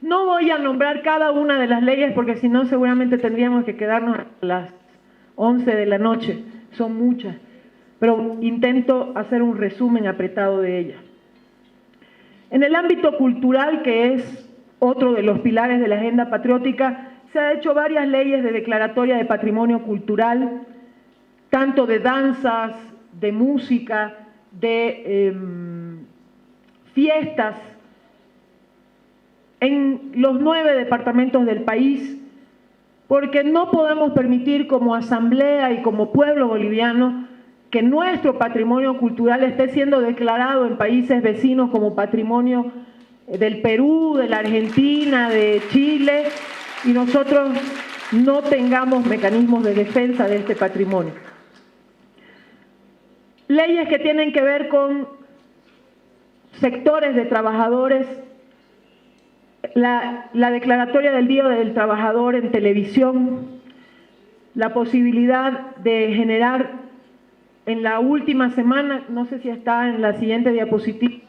No voy a nombrar cada una de las leyes porque si no seguramente tendríamos que quedarnos a las 11 de la noche, son muchas, pero intento hacer un resumen apretado de ellas. En el ámbito cultural, que es otro de los pilares de la agenda patriótica, se han hecho varias leyes de declaratoria de patrimonio cultural, tanto de danzas, de música, de fiestas, en los 9 departamentos del país, porque no podemos permitir como asamblea y como pueblo boliviano que nuestro patrimonio cultural esté siendo declarado en países vecinos como patrimonio del Perú, de la Argentina, de Chile, y nosotros no tengamos mecanismos de defensa de este patrimonio. Leyes que tienen que ver con sectores de trabajadores, la declaratoria del Día del Trabajador en televisión, la posibilidad de generar en la última semana, no sé si está en la siguiente diapositiva,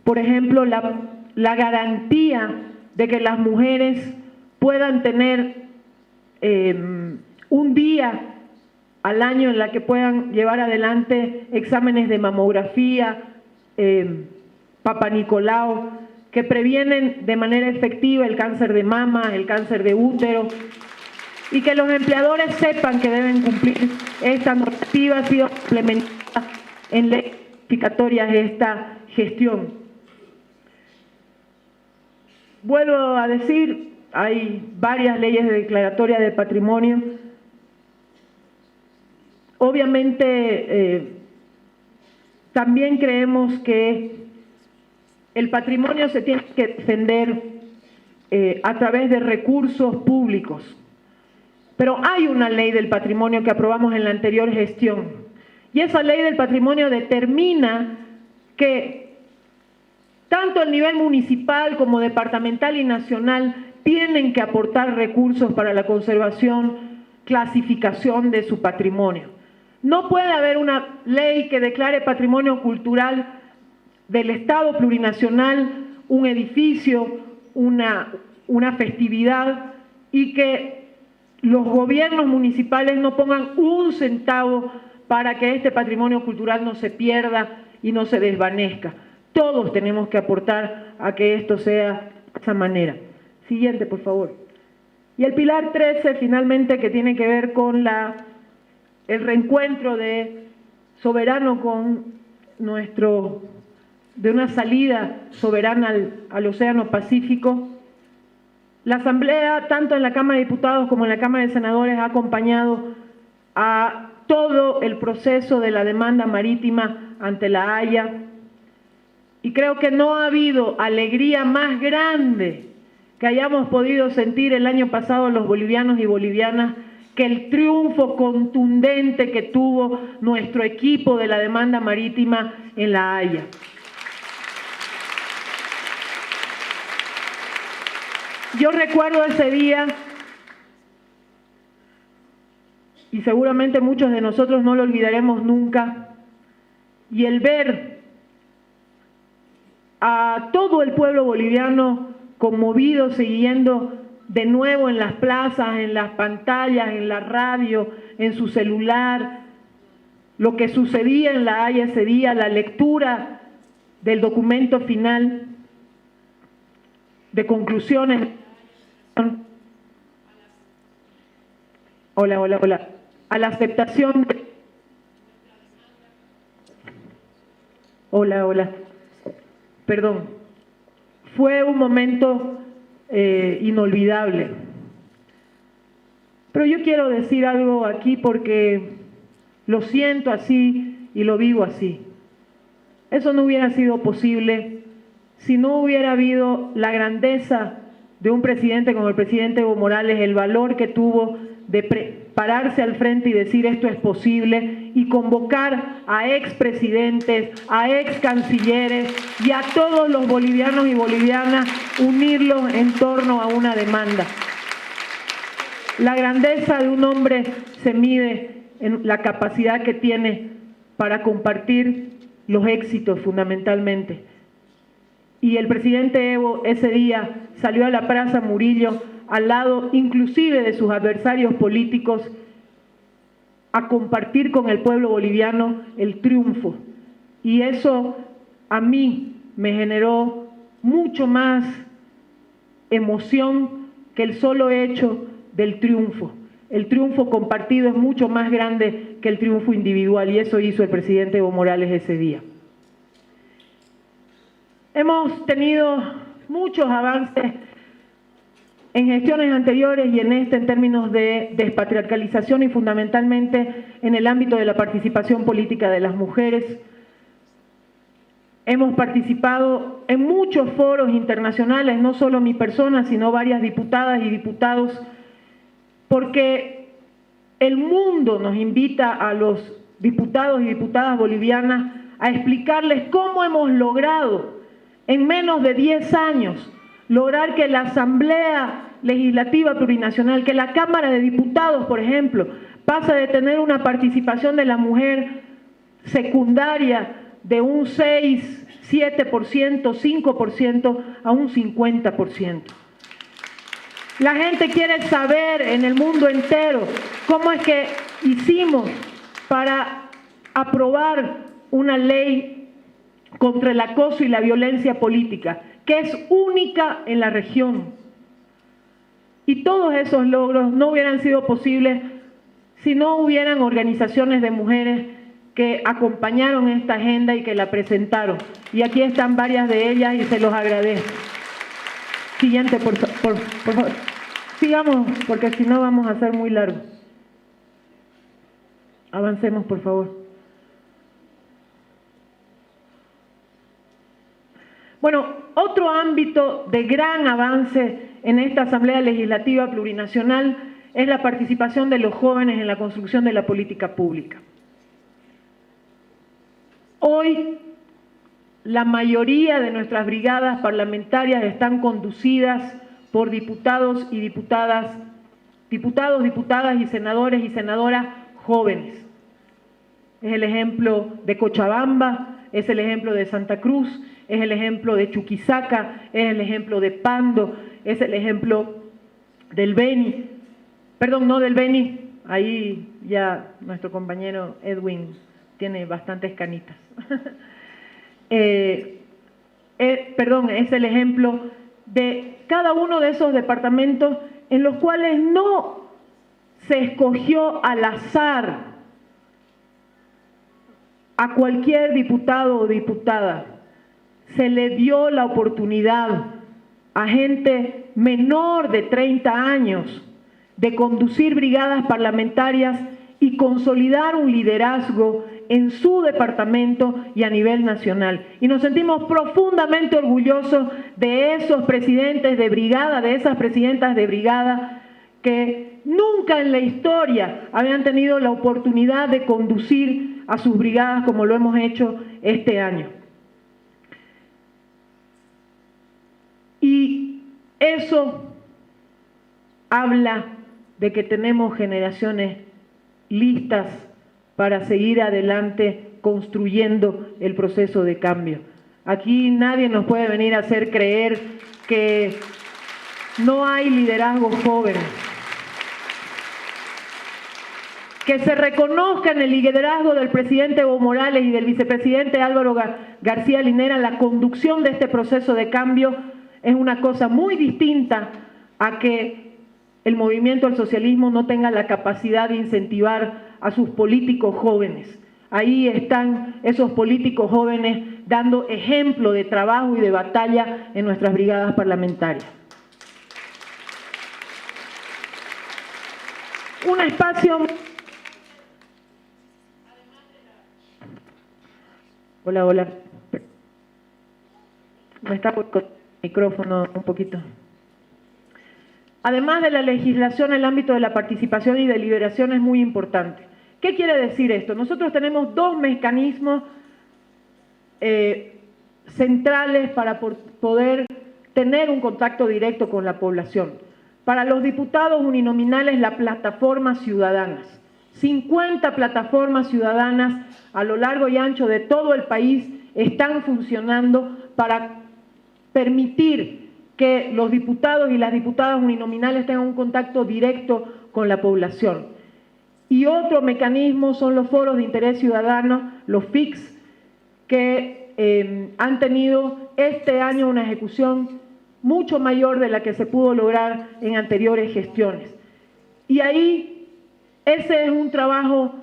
por ejemplo, la garantía de que las mujeres puedan tener un día al año en la que puedan llevar adelante exámenes de mamografía, Papa Nicolau, que previenen de manera efectiva el cáncer de mama, el cáncer de útero, y que los empleadores sepan que deben cumplir esta normativa. Ha sido implementada en leyes certificatorias esta gestión. Vuelvo a decir, hay varias leyes de declaratoria de patrimonio. Obviamente, también creemos que el patrimonio se tiene que defender a través de recursos públicos. Pero hay una ley del patrimonio que aprobamos en la anterior gestión. Y esa ley del patrimonio determina que tanto a nivel municipal como departamental y nacional, tienen que aportar recursos para la conservación, clasificación de su patrimonio. No puede haber una ley que declare patrimonio cultural del Estado plurinacional un edificio, una festividad, y que los gobiernos municipales no pongan un centavo para que este patrimonio cultural no se pierda y no se desvanezca. Todos tenemos que aportar a que esto sea de esa manera. Siguiente, por favor. Y el pilar 13, finalmente, que tiene que ver con el reencuentro de Soberano con de una salida soberana al Océano Pacífico. La Asamblea, tanto en la Cámara de Diputados como en la Cámara de Senadores, ha acompañado a todo el proceso de la demanda marítima ante la Haya, y creo que no ha habido alegría más grande que hayamos podido sentir el año pasado los bolivianos y bolivianas que el triunfo contundente que tuvo nuestro equipo de la demanda marítima en la Haya. Yo recuerdo ese día, y seguramente muchos de nosotros no lo olvidaremos nunca, y el ver a todo el pueblo boliviano conmovido, siguiendo de nuevo en las plazas, en las pantallas, en la radio, en su celular, lo que sucedía en la Haya ese día, la lectura del documento final de conclusiones. Hola. A la aceptación de... Hola. Perdón. Fue un momento inolvidable. Pero yo quiero decir algo aquí porque lo siento así y lo vivo así. Eso no hubiera sido posible si no hubiera habido la grandeza de un presidente como el presidente Evo Morales, el valor que tuvo de pararse al frente y decir esto es posible, y convocar a expresidentes, a ex cancilleres y a todos los bolivianos y bolivianas, unirlos en torno a una demanda. La grandeza de un hombre se mide en la capacidad que tiene para compartir los éxitos fundamentalmente. Y el presidente Evo ese día salió a la Plaza Murillo, al lado inclusive de sus adversarios políticos, a compartir con el pueblo boliviano el triunfo. Y eso a mí me generó mucho más emoción que el solo hecho del triunfo. El triunfo compartido es mucho más grande que el triunfo individual, y eso hizo el presidente Evo Morales ese día. Hemos tenido muchos avances en gestiones anteriores y en en términos de despatriarcalización y fundamentalmente en el ámbito de la participación política de las mujeres. Hemos participado en muchos foros internacionales, no solo mi persona, sino varias diputadas y diputados, porque el mundo nos invita a los diputados y diputadas bolivianas a explicarles cómo hemos logrado en menos de 10 años lograr que la Asamblea Legislativa Plurinacional, que la Cámara de Diputados, por ejemplo, pasa de tener una participación de la mujer secundaria de un 6, 7%, 5% a un 50%. La gente quiere saber en el mundo entero cómo es que hicimos para aprobar una ley contra el acoso y la violencia política, que es única en la región. Y todos esos logros no hubieran sido posibles si no hubieran organizaciones de mujeres que acompañaron esta agenda y que la presentaron. Y aquí están varias de ellas y se los agradezco. Siguiente, por favor. Sigamos, porque si no vamos a ser muy largos. Avancemos, por favor. Bueno, otro ámbito de gran avance en esta Asamblea Legislativa Plurinacional es la participación de los jóvenes en la construcción de la política pública. Hoy la mayoría de nuestras brigadas parlamentarias están conducidas por diputados, diputadas y senadores y senadoras jóvenes. Es el ejemplo de Cochabamba, es el ejemplo de Santa Cruz, es el ejemplo de Chuquisaca, es el ejemplo de Pando, es el ejemplo del Beni. Perdón, no del Beni, ahí ya nuestro compañero Edwin tiene bastantes canitas. Perdón, es el ejemplo de cada uno de esos departamentos en los cuales no se escogió al azar a cualquier diputado o diputada, se le dio la oportunidad a gente menor de 30 años de conducir brigadas parlamentarias y consolidar un liderazgo en su departamento y a nivel nacional. Y nos sentimos profundamente orgullosos de esos presidentes de brigada, de esas presidentas de brigada que nunca en la historia habían tenido la oportunidad de conducir a sus brigadas como lo hemos hecho este año. Y eso habla de que tenemos generaciones listas para seguir adelante construyendo el proceso de cambio. Aquí nadie nos puede venir a hacer creer que no hay liderazgo joven. Que se reconozca en el liderazgo del presidente Evo Morales y del vicepresidente Álvaro García Linera la conducción de este proceso de cambio es una cosa muy distinta a que el movimiento al socialismo no tenga la capacidad de incentivar a sus políticos jóvenes. Ahí están esos políticos jóvenes dando ejemplo de trabajo y de batalla en nuestras brigadas parlamentarias. Un espacio... Hola, hola. Me está por el micrófono un poquito. Además de la legislación, el ámbito de la participación y deliberación es muy importante. ¿Qué quiere decir esto? Nosotros tenemos dos mecanismos centrales para poder tener un contacto directo con la población. Para los diputados uninominales, las plataformas ciudadanas. 50 plataformas ciudadanas a lo largo y ancho de todo el país están funcionando para permitir que los diputados y las diputadas uninominales tengan un contacto directo con la población. Y otro mecanismo son los foros de interés ciudadano, los FICS, que han tenido este año una ejecución mucho mayor de la que se pudo lograr en anteriores gestiones. Y ahí ese es un trabajo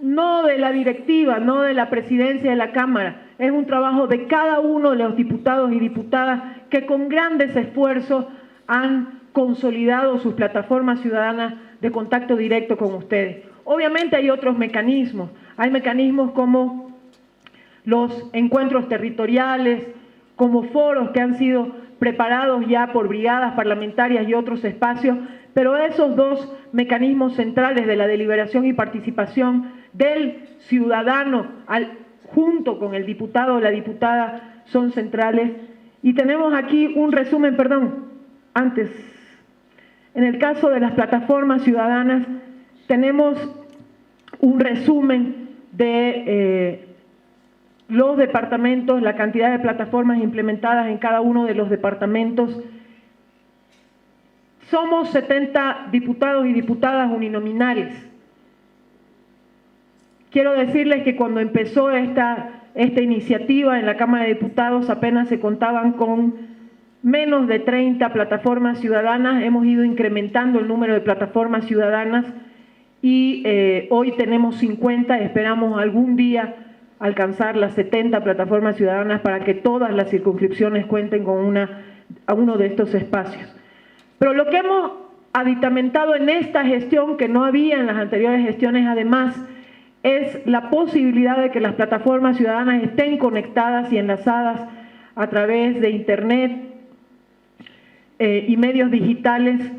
no de la directiva, no de la presidencia de la Cámara, es un trabajo de cada uno de los diputados y diputadas que con grandes esfuerzos han consolidado sus plataformas ciudadanas de contacto directo con ustedes. Obviamente hay otros mecanismos, hay mecanismos como los encuentros territoriales, como foros que han sido preparados ya por brigadas parlamentarias y otros espacios, pero esos dos mecanismos centrales de la deliberación y participación del ciudadano junto con el diputado o la diputada son centrales. Y tenemos aquí un resumen, antes. En el caso de las plataformas ciudadanas, tenemos un resumen de los departamentos, la cantidad de plataformas implementadas en cada uno de los departamentos. Somos 70 diputados y diputadas uninominales. Quiero decirles que cuando empezó esta iniciativa en la Cámara de Diputados apenas se contaban con menos de 30 plataformas ciudadanas. Hemos ido incrementando el número de plataformas ciudadanas y hoy tenemos 50, esperamos algún día alcanzar las 70 plataformas ciudadanas para que todas las circunscripciones cuenten con uno de estos espacios. Pero lo que hemos aditamentado en esta gestión, que no había en las anteriores gestiones además, es la posibilidad de que las plataformas ciudadanas estén conectadas y enlazadas a través de Internet y medios digitales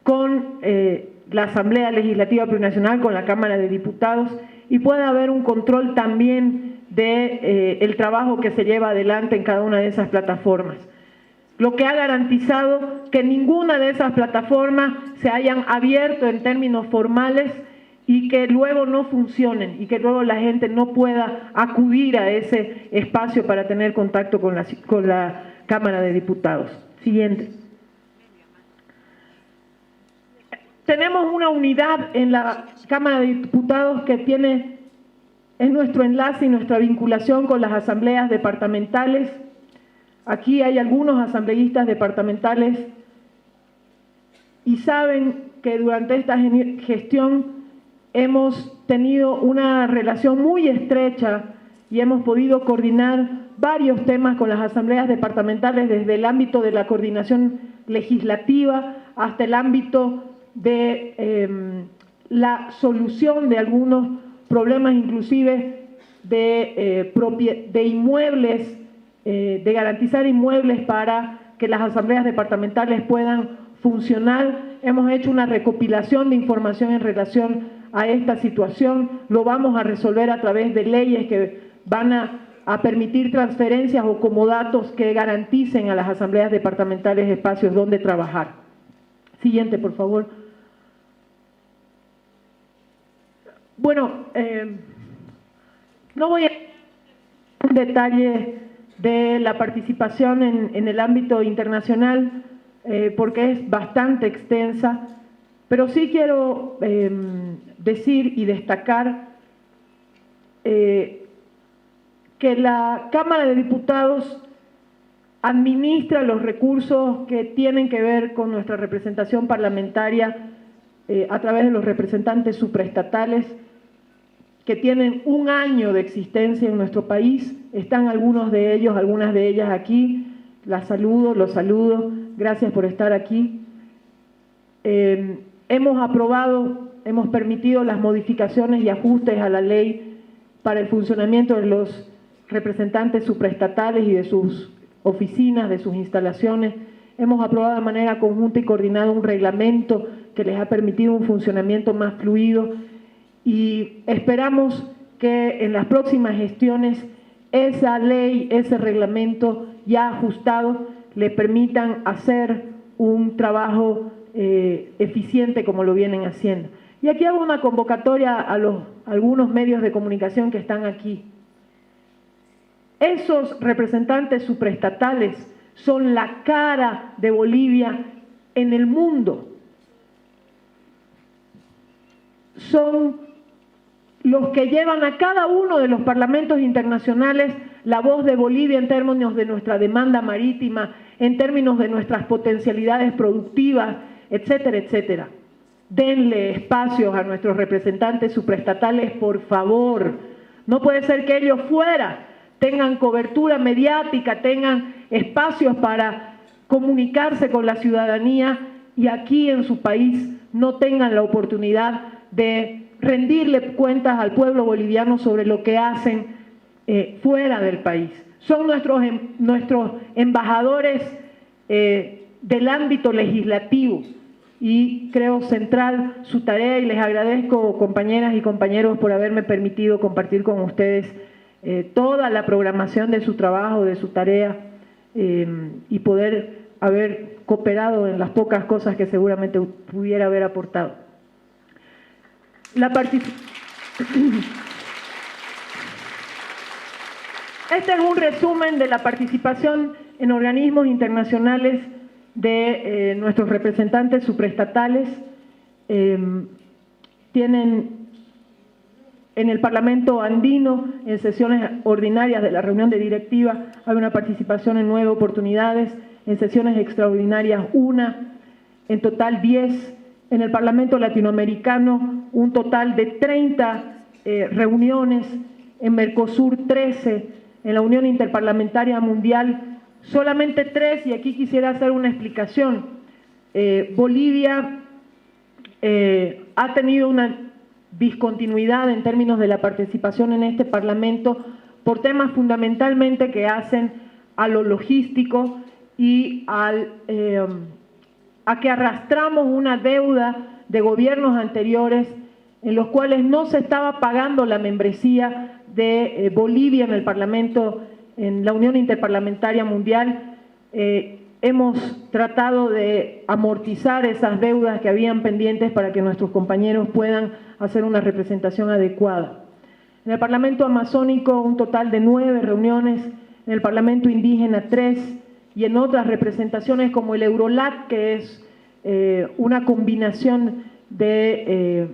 con la Asamblea Legislativa Plurinacional, con la Cámara de Diputados, y pueda haber un control también de el trabajo que se lleva adelante en cada una de esas plataformas, lo que ha garantizado que ninguna de esas plataformas se hayan abierto en términos formales y que luego no funcionen y que luego la gente no pueda acudir a ese espacio para tener contacto con la Cámara de Diputados. Siguiente. Tenemos una unidad en la Cámara de Diputados que es nuestro enlace y nuestra vinculación con las asambleas departamentales. Aquí hay algunos asambleístas departamentales y saben que durante esta gestión hemos tenido una relación muy estrecha y hemos podido coordinar varios temas con las asambleas departamentales desde el ámbito de la coordinación legislativa hasta el ámbito de la solución de algunos problemas, inclusive de inmuebles, de garantizar inmuebles para que las asambleas departamentales puedan funcionar. Hemos hecho una recopilación de información en relación a esta situación. Lo vamos a resolver a través de leyes que van a permitir transferencias o comodatos que garanticen a las asambleas departamentales espacios donde trabajar. Siguiente, por favor. Bueno, no voy a un detalle de la participación en el ámbito internacional porque es bastante extensa, pero sí quiero decir y destacar que la Cámara de Diputados administra los recursos que tienen que ver con nuestra representación parlamentaria a través de los representantes supraestatales que tienen un año de existencia en nuestro país. Están algunos de ellos, algunas de ellas aquí. Las saludo, los saludo. Gracias por estar aquí. Hemos permitido las modificaciones y ajustes a la ley para el funcionamiento de los representantes supraestatales y de sus oficinas, de sus instalaciones. Hemos aprobado de manera conjunta y coordinada un reglamento que les ha permitido un funcionamiento más fluido y esperamos que en las próximas gestiones esa ley, ese reglamento ya ajustado le permitan hacer un trabajo eficiente como lo vienen haciendo. Y aquí hago una convocatoria a algunos medios de comunicación que están aquí. Esos representantes supraestatales son la cara de Bolivia en el mundo. Son los que llevan a cada uno de los parlamentos internacionales la voz de Bolivia en términos de nuestra demanda marítima, en términos de nuestras potencialidades productivas, etcétera, etcétera. Denle espacios a nuestros representantes supraestatales, por favor. No puede ser que ellos fuera tengan cobertura mediática, tengan espacios para comunicarse con la ciudadanía y aquí en su país no tengan la oportunidad de rendirle cuentas al pueblo boliviano sobre lo que hacen fuera del país. Son nuestros embajadores del ámbito legislativo y creo central su tarea y les agradezco, compañeras y compañeros, por haberme permitido compartir con ustedes toda la programación de su trabajo, de su tarea y poder haber cooperado en las pocas cosas que seguramente pudiera haber aportado. Este es un resumen de la participación en organismos internacionales de nuestros representantes supraestatales. Tienen en el Parlamento andino, en sesiones ordinarias de la reunión de directiva, hay una participación en 9 oportunidades, en sesiones extraordinarias 1, en total 10. En el Parlamento latinoamericano, un total de 30 reuniones, en Mercosur 13, en la Unión Interparlamentaria Mundial solamente 3, y aquí quisiera hacer una explicación. Bolivia ha tenido una discontinuidad en términos de la participación en este Parlamento por temas fundamentalmente que hacen a lo logístico y a que arrastramos una deuda de gobiernos anteriores en los cuales no se estaba pagando la membresía de Bolivia en el Parlamento, en la Unión Interparlamentaria Mundial, hemos tratado de amortizar esas deudas que habían pendientes para que nuestros compañeros puedan hacer una representación adecuada. En el Parlamento Amazónico, un total de 9 reuniones, en el Parlamento Indígena 3, y en otras representaciones como el Eurolat, que es una combinación del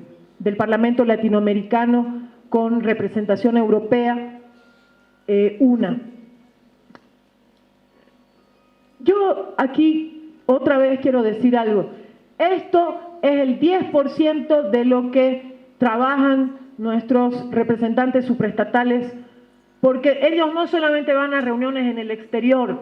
Parlamento Latinoamericano con representación europea, una. Yo aquí otra vez quiero decir algo. Esto es el 10% de lo que trabajan nuestros representantes supraestatales, porque ellos no solamente van a reuniones en el exterior,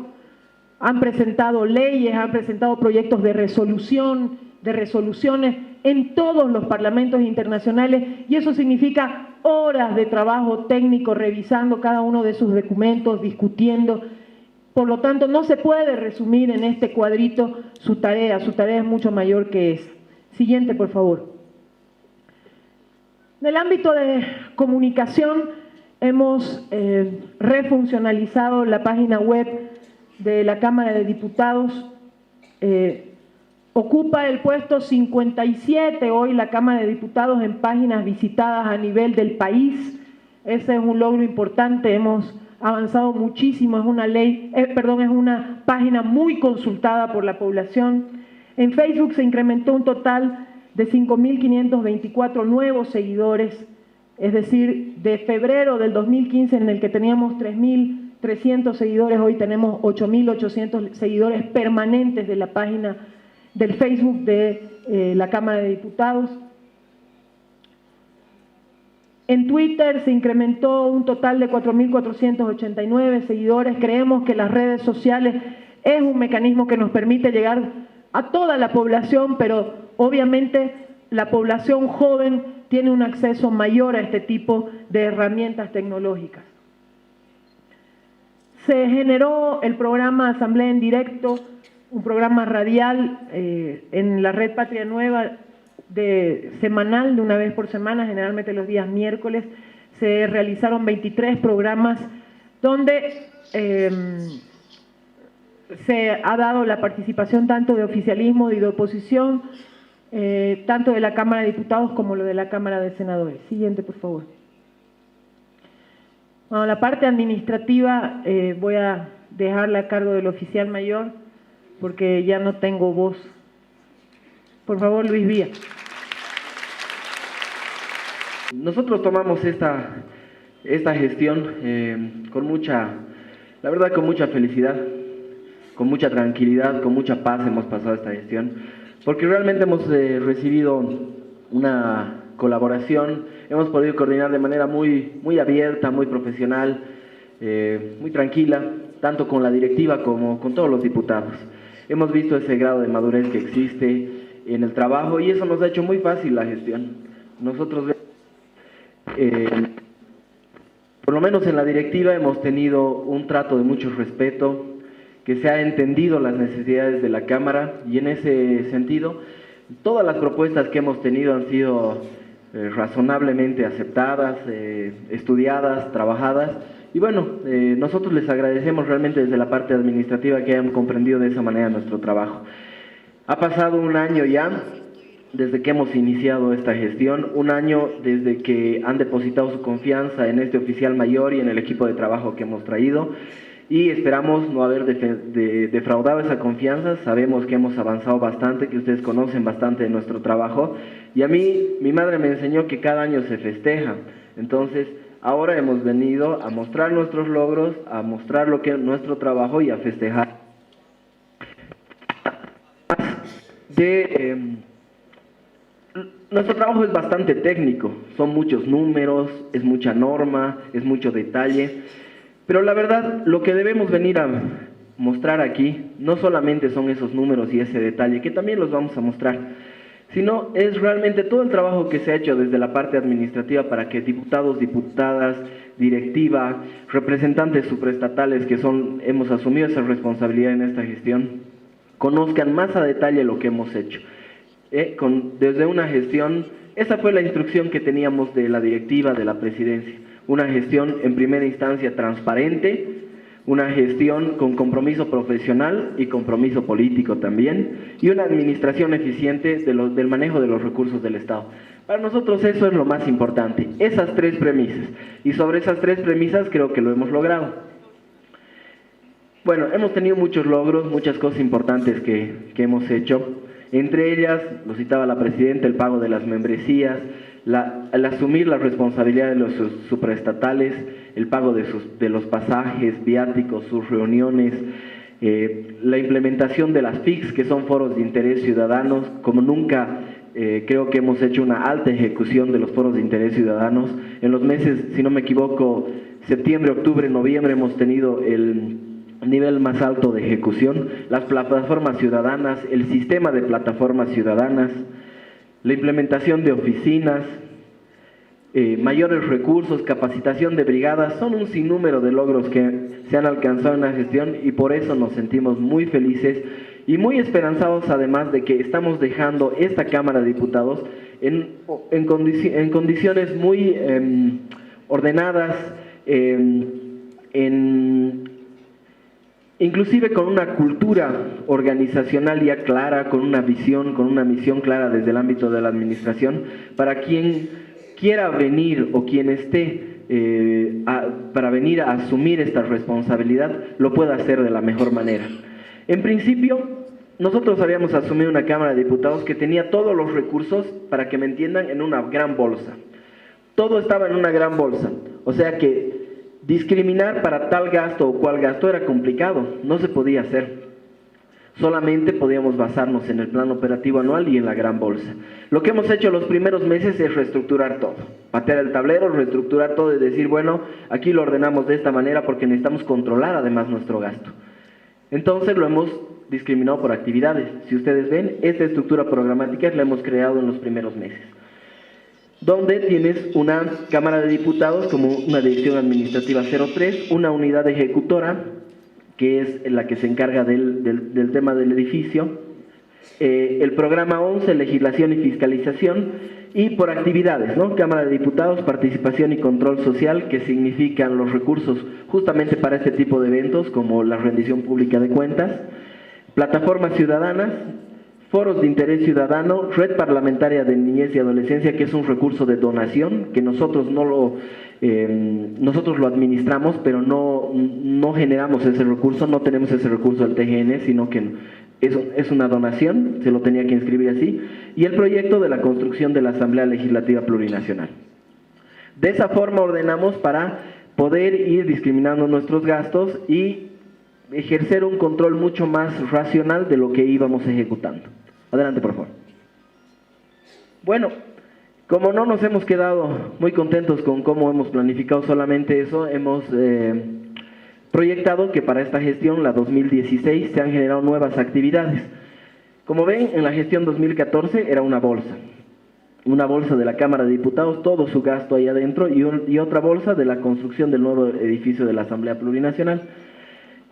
han presentado leyes, han presentado proyectos de resolución, de resoluciones en todos los parlamentos internacionales, y eso significa horas de trabajo técnico revisando cada uno de sus documentos, discutiendo. Por lo tanto, no se puede resumir en este cuadrito su tarea es mucho mayor que esa. Siguiente, por favor. En el ámbito de comunicación, hemos refuncionalizado la página web de la Cámara de Diputados. Ocupa el puesto 57 hoy la Cámara de Diputados en páginas visitadas a nivel del país. Ese es un logro importante, hemos avanzado muchísimo, es una página muy consultada por la población. En Facebook se incrementó un total de 5.524 nuevos seguidores, es decir, de febrero del 2015, en el que teníamos 3.300 seguidores, hoy tenemos 8.800 seguidores permanentes de la página del Facebook de la Cámara de Diputados. En Twitter se incrementó un total de 4.489 seguidores. Creemos que las redes sociales es un mecanismo que nos permite llegar a toda la población, pero obviamente la población joven tiene un acceso mayor a este tipo de herramientas tecnológicas. Se generó el programa Asamblea en Directo, un programa radial en la Red Patria Nueva, semanal, de una vez por semana, generalmente los días miércoles. Se realizaron 23 programas donde se ha dado la participación tanto de oficialismo y de oposición, tanto de la Cámara de Diputados como lo de la Cámara de Senadores. Siguiente, por favor. Bueno, la parte administrativa voy a dejarla a cargo del oficial mayor porque ya no tengo voz. Por favor, Luis Vía. Nosotros tomamos esta gestión con mucha felicidad, con mucha tranquilidad, con mucha paz hemos pasado esta gestión, porque realmente hemos recibido una colaboración, hemos podido coordinar de manera muy abierta, muy profesional, muy tranquila, tanto con la directiva como con todos los diputados. Hemos visto ese grado de madurez que existe en el trabajo y eso nos ha hecho muy fácil la gestión. Nosotros, por lo menos en la directiva, hemos tenido un trato de mucho respeto, que se ha entendido las necesidades de la Cámara y en ese sentido, todas las propuestas que hemos tenido han sido razonablemente aceptadas, estudiadas, trabajadas. Y bueno, nosotros les agradecemos realmente desde la parte administrativa que hayan comprendido de esa manera nuestro trabajo. Ha pasado un año ya desde que hemos iniciado esta gestión, un año desde que han depositado su confianza en este oficial mayor y en el equipo de trabajo que hemos traído, y esperamos no haber defraudado esa confianza. Sabemos que hemos avanzado bastante, que ustedes conocen bastante de nuestro trabajo, y a mí, mi madre me enseñó que cada año se festeja. Entonces, ahora hemos venido a mostrar nuestros logros, a mostrar lo que es nuestro trabajo y a festejar. Nuestro trabajo es bastante técnico, son muchos números, es mucha norma, es mucho detalle, pero la verdad, lo que debemos venir a mostrar aquí no solamente son esos números y ese detalle, que también los vamos a mostrar, sino es realmente todo el trabajo que se ha hecho desde la parte administrativa para que diputados, diputadas, directiva, representantes supraestatales que hemos asumido esa responsabilidad en esta gestión, conozcan más a detalle lo que hemos hecho. Desde una gestión, esa fue la instrucción que teníamos de la directiva, de la presidencia. una gestión en primera instancia transparente, una gestión con compromiso profesional y compromiso político también, y una administración eficiente del manejo de los recursos del Estado. Para nosotros eso es lo más importante, esas tres premisas, y sobre esas tres premisas creo que lo hemos logrado. Bueno, hemos tenido muchos logros, muchas cosas importantes que hemos hecho, entre ellas, lo citaba la Presidenta, el pago de las membresías, el asumir la responsabilidad de los supraestatales, el pago de los pasajes, viáticos, sus reuniones, la implementación de las FICs, que son foros de interés ciudadanos, como nunca creo que hemos hecho una alta ejecución de los foros de interés ciudadanos. En los meses, si no me equivoco, septiembre, octubre, noviembre, hemos tenido el nivel más alto de ejecución, las plataformas ciudadanas, el sistema de plataformas ciudadanas, la implementación de oficinas, mayores recursos, capacitación de brigadas, son un sinnúmero de logros que se han alcanzado en la gestión y por eso nos sentimos muy felices y muy esperanzados, además de que estamos dejando esta Cámara de Diputados en condiciones muy ordenadas, inclusive con una cultura organizacional ya clara, con una visión, con una misión clara desde el ámbito de la administración, para quien quiera venir o quien esté para venir a asumir esta responsabilidad, lo pueda hacer de la mejor manera. En principio, nosotros habíamos asumido una Cámara de Diputados que tenía todos los recursos, para que me entiendan, en una gran bolsa. Todo estaba en una gran bolsa, o sea que discriminar para tal gasto o cual gasto era complicado, no se podía hacer. Solamente podíamos basarnos en el plan operativo anual y en la gran bolsa. Lo que hemos hecho los primeros meses es reestructurar todo, patear el tablero, reestructurar todo y decir, bueno, aquí lo ordenamos de esta manera porque necesitamos controlar además nuestro gasto. Entonces lo hemos discriminado por actividades. Si ustedes ven, esta estructura programática la hemos creado en los primeros meses, donde tienes una Cámara de Diputados como una Dirección Administrativa 03, una unidad ejecutora, que es la que se encarga del tema del edificio, el programa 11, Legislación y Fiscalización, y por actividades, ¿no? Cámara de Diputados, Participación y Control Social, que significan los recursos justamente para este tipo de eventos, como la rendición pública de cuentas, plataformas ciudadanas, foros de interés ciudadano, red parlamentaria de niñez y adolescencia, que es un recurso de donación, que nosotros lo administramos, pero no generamos ese recurso, no tenemos ese recurso del TGN, sino que es una donación, se lo tenía que inscribir así, y el proyecto de la construcción de la Asamblea Legislativa Plurinacional. De esa forma ordenamos para poder ir discriminando nuestros gastos y ejercer un control mucho más racional de lo que íbamos ejecutando. Adelante, por favor. Bueno, como no nos hemos quedado muy contentos con cómo hemos planificado solamente eso, hemos proyectado que para esta gestión, la 2016, se han generado nuevas actividades. Como ven, en la gestión 2014 era una bolsa de la Cámara de Diputados, todo su gasto ahí adentro, y otra bolsa de la construcción del nuevo edificio de la Asamblea Plurinacional.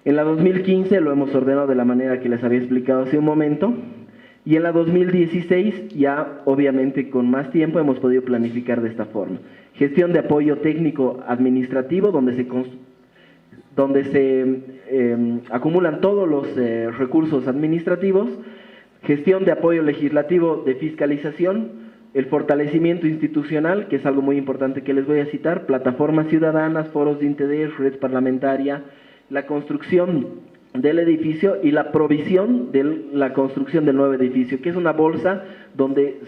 En la 2015 lo hemos ordenado de la manera que les había explicado hace un momento, y en la 2016, ya obviamente con más tiempo, hemos podido planificar de esta forma. Gestión de apoyo técnico administrativo, donde se acumulan todos los recursos administrativos, gestión de apoyo legislativo de fiscalización, el fortalecimiento institucional, que es algo muy importante que les voy a citar, plataformas ciudadanas, foros de interés, red parlamentaria, la construcción del edificio y la provisión de la construcción del nuevo edificio, que es una bolsa donde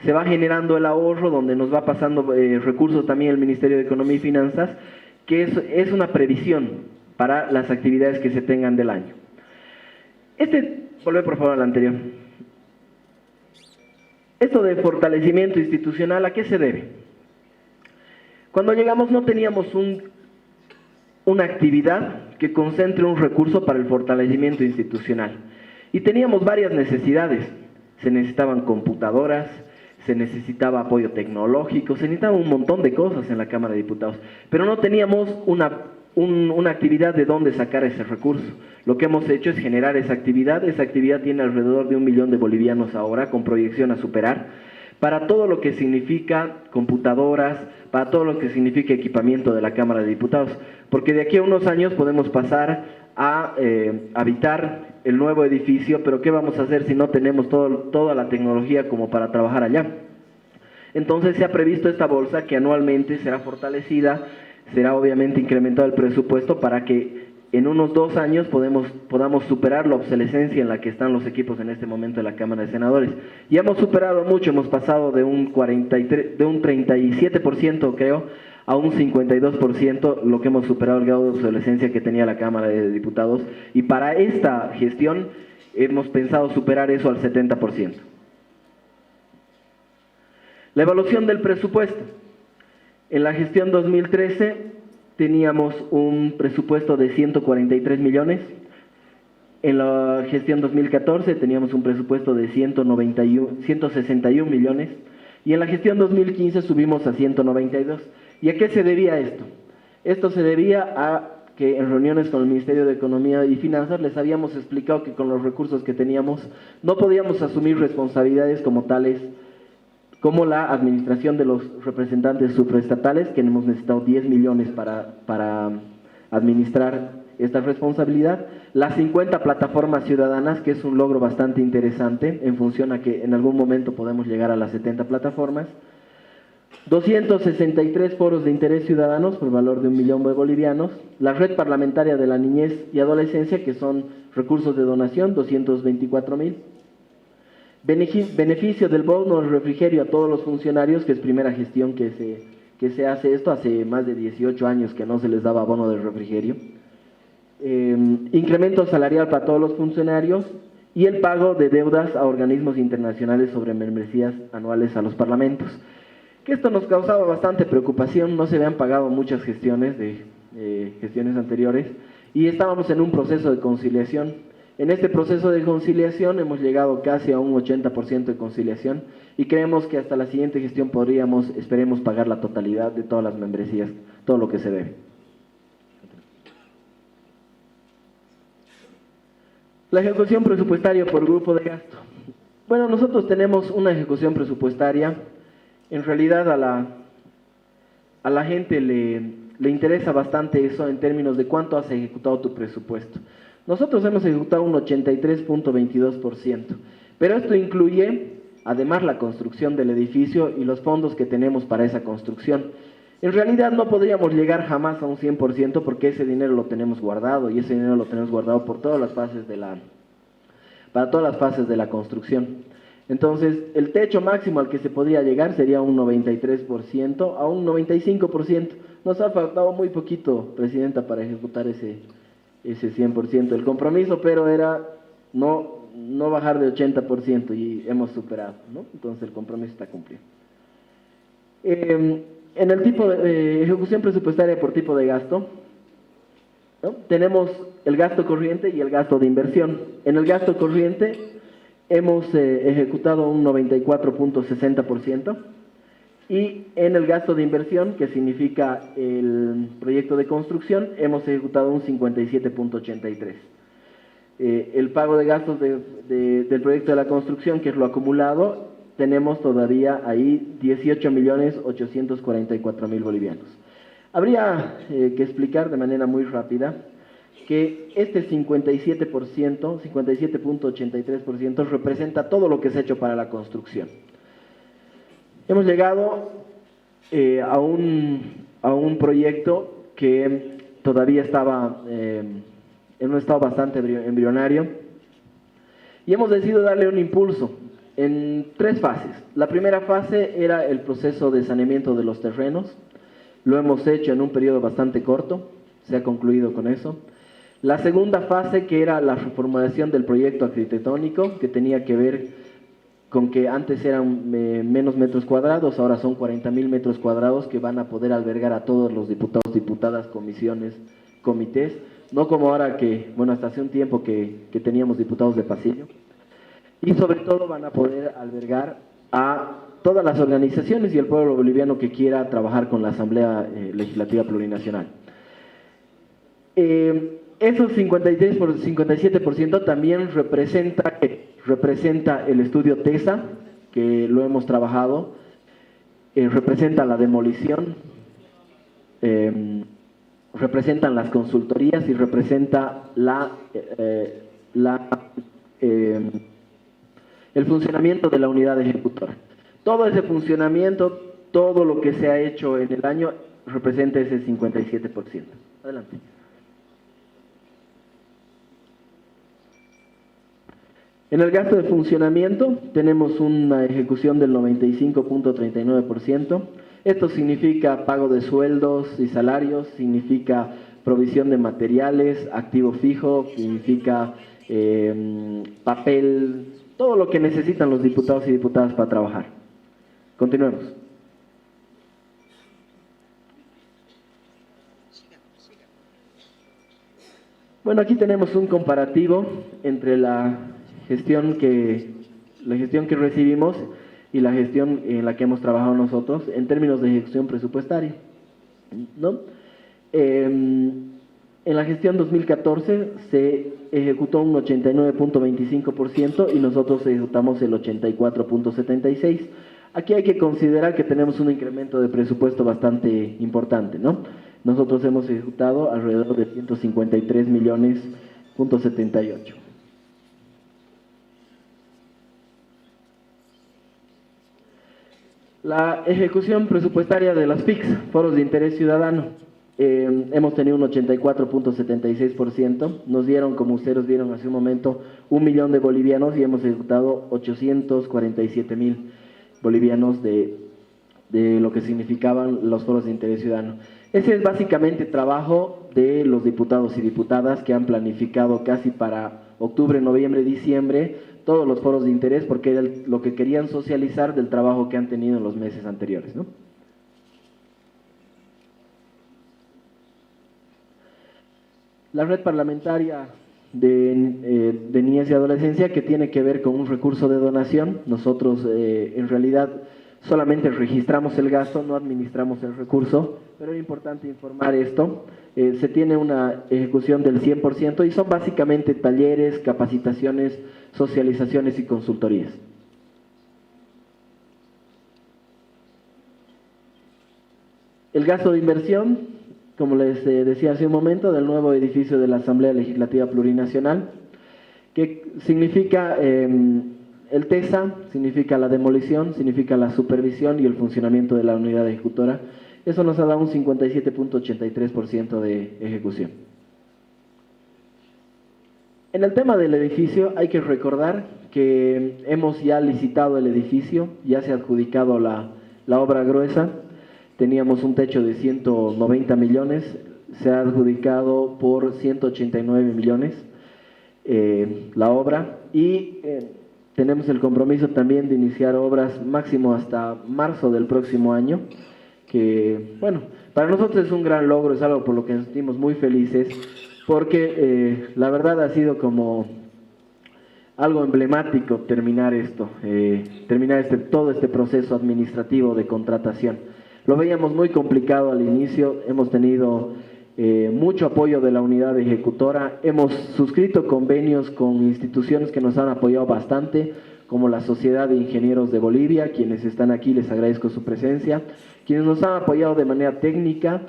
se va generando el ahorro, donde nos va pasando recursos también el Ministerio de Economía y Finanzas, que es una previsión para las actividades que se tengan del año. Volver por favor al anterior. Esto de fortalecimiento institucional, ¿a qué se debe? Cuando llegamos no teníamos una actividad que concentre un recurso para el fortalecimiento institucional. Y teníamos varias necesidades. Se necesitaban computadoras, se necesitaba apoyo tecnológico, se necesitaba un montón de cosas en la Cámara de Diputados. Pero no teníamos una actividad de dónde sacar ese recurso. Lo que hemos hecho es generar esa actividad. Esa actividad tiene alrededor de 1 millón de bolivianos ahora, con proyección a superar, para todo lo que significa computadoras, para todo lo que significa equipamiento de la Cámara de Diputados, porque de aquí a unos años podemos pasar a habitar el nuevo edificio, pero ¿qué vamos a hacer si no tenemos toda la tecnología como para trabajar allá? Entonces se ha previsto esta bolsa que anualmente será fortalecida, será obviamente incrementado el presupuesto para que en unos 2 años podamos superar la obsolescencia en la que están los equipos en este momento de la Cámara de Senadores. Y hemos superado mucho, hemos pasado de un 37% creo, a un 52%, lo que hemos superado el grado de obsolescencia que tenía la Cámara de Diputados, y para esta gestión hemos pensado superar eso al 70%. La evaluación del presupuesto. En la gestión 2013 teníamos un presupuesto de 143 millones, en la gestión 2014 teníamos un presupuesto de 161 millones, y en la gestión 2015 subimos a 192. ¿Y a qué se debía esto? Esto se debía a que en reuniones con el Ministerio de Economía y Finanzas les habíamos explicado que con los recursos que teníamos no podíamos asumir responsabilidades como tales, como la administración de los representantes supraestatales, que hemos necesitado 10 millones para administrar esta responsabilidad, las 50 plataformas ciudadanas, que es un logro bastante interesante, en función a que en algún momento podemos llegar a las 70 plataformas, 263 foros de interés ciudadanos por valor de 1 millón de bolivianos, la red parlamentaria de la niñez y adolescencia, que son recursos de donación, 224.000, beneficio del bono del refrigerio a todos los funcionarios, que es primera gestión que se hace esto, hace más de 18 años que no se les daba bono del refrigerio, incremento salarial para todos los funcionarios y el pago de deudas a organismos internacionales sobre membresías anuales a los parlamentos. Que esto nos causaba bastante preocupación, no se habían pagado muchas gestiones gestiones anteriores, y estábamos en un proceso de conciliación. En este proceso de conciliación hemos llegado casi a un 80% de conciliación, y creemos que hasta la siguiente gestión esperemos pagar la totalidad de todas las membresías, todo lo que se debe. La ejecución presupuestaria por grupo de gasto. Bueno, nosotros tenemos una ejecución presupuestaria. En realidad a la gente le interesa bastante eso en términos de cuánto has ejecutado tu presupuesto. Nosotros hemos ejecutado un 83.22%, pero esto incluye además la construcción del edificio y los fondos que tenemos para esa construcción. En realidad no podríamos llegar jamás a un 100% porque ese dinero lo tenemos guardado, y ese dinero lo tenemos guardado para todas las fases de la construcción. Entonces, el techo máximo al que se podría llegar sería un 93% a un 95%. Nos ha faltado muy poquito, Presidenta, para ejecutar ese 100%. El compromiso, pero era no bajar de 80%, y hemos superado, ¿no? Entonces, el compromiso está cumplido. En el tipo de ejecución presupuestaria por tipo de gasto, ¿no? Tenemos el gasto corriente y el gasto de inversión. En el gasto corriente hemos ejecutado un 94.60%, y en el gasto de inversión, que significa el proyecto de construcción, hemos ejecutado un 57.83%. El pago de gastos del proyecto de la construcción, que es lo acumulado, tenemos todavía ahí 18.844.000 bolivianos. Habría que explicar de manera muy rápida que este 57.83% representa todo lo que se ha hecho para la construcción. Hemos llegado a un proyecto que todavía estaba en un estado bastante embrionario, y hemos decidido darle un impulso en 3 fases. La primera fase era el proceso de saneamiento de los terrenos. Lo hemos hecho en un periodo bastante corto, se ha concluido con eso. La segunda fase, que era la reformulación del proyecto arquitectónico, que tenía que ver con que antes eran menos metros cuadrados, ahora son 40.000 metros cuadrados que van a poder albergar a todos los diputados, diputadas, comisiones, comités, no como ahora que, bueno, hasta hace un tiempo que teníamos diputados de pasillo. Y sobre todo van a poder albergar a todas las organizaciones y el pueblo boliviano que quiera trabajar con la Asamblea Legislativa Plurinacional. Esos 57% también representa el estudio TESA, que lo hemos trabajado, representa la demolición, representan las consultorías y representa el funcionamiento de la unidad ejecutora. Todo ese funcionamiento, todo lo que se ha hecho en el año, representa ese 57%. Adelante. En el gasto de funcionamiento tenemos una ejecución del 95.39%. Esto significa pago de sueldos y salarios, significa provisión de materiales, activo fijo, significa papel, todo lo que necesitan los diputados y diputadas para trabajar. Continuemos. Bueno, aquí tenemos un comparativo entre la gestión que recibimos y la gestión en la que hemos trabajado nosotros en términos de ejecución presupuestaria, ¿no? En la gestión 2014 se ejecutó un 89.25% y nosotros ejecutamos el 84.76%. Aquí hay que considerar que tenemos un incremento de presupuesto bastante importante, ¿no? Nosotros hemos ejecutado alrededor de 153 millones.78. La ejecución presupuestaria de las FICs, foros de interés ciudadano, hemos tenido un 84.76%, nos dieron, como ustedes vieron hace un momento, 1 millón de bolivianos y hemos ejecutado 847.000 bolivianos de lo que significaban los foros de interés ciudadano. Ese es básicamente trabajo de los diputados y diputadas que han planificado casi para octubre, noviembre, diciembre, todos los foros de interés, porque era lo que querían socializar del trabajo que han tenido en los meses anteriores, ¿no? La red parlamentaria de niñez y adolescencia, que tiene que ver con un recurso de donación. Nosotros en realidad solamente registramos el gasto, no administramos el recurso, pero es importante informar esto. Se tiene una ejecución del 100% y son básicamente talleres, capacitaciones, socializaciones y consultorías. El gasto de inversión, como les decía hace un momento, del nuevo edificio de la Asamblea Legislativa Plurinacional, que significa el TESA, significa la demolición, significa la supervisión y el funcionamiento de la unidad ejecutora. Eso nos ha dado un 57.83% de ejecución. En el tema del edificio hay que recordar que hemos ya licitado el edificio, ya se ha adjudicado la obra gruesa. Teníamos un techo de 190 millones, se ha adjudicado por 189 millones la obra y tenemos el compromiso también de iniciar obras máximo hasta marzo del próximo año, que bueno, para nosotros es un gran logro, es algo por lo que nos sentimos muy felices, porque la verdad ha sido como algo emblemático terminar esto, todo este proceso administrativo de contratación. Lo veíamos muy complicado al inicio, hemos tenido mucho apoyo de la unidad ejecutora, hemos suscrito convenios con instituciones que nos han apoyado bastante, como la Sociedad de Ingenieros de Bolivia, quienes están aquí, les agradezco su presencia, quienes nos han apoyado de manera técnica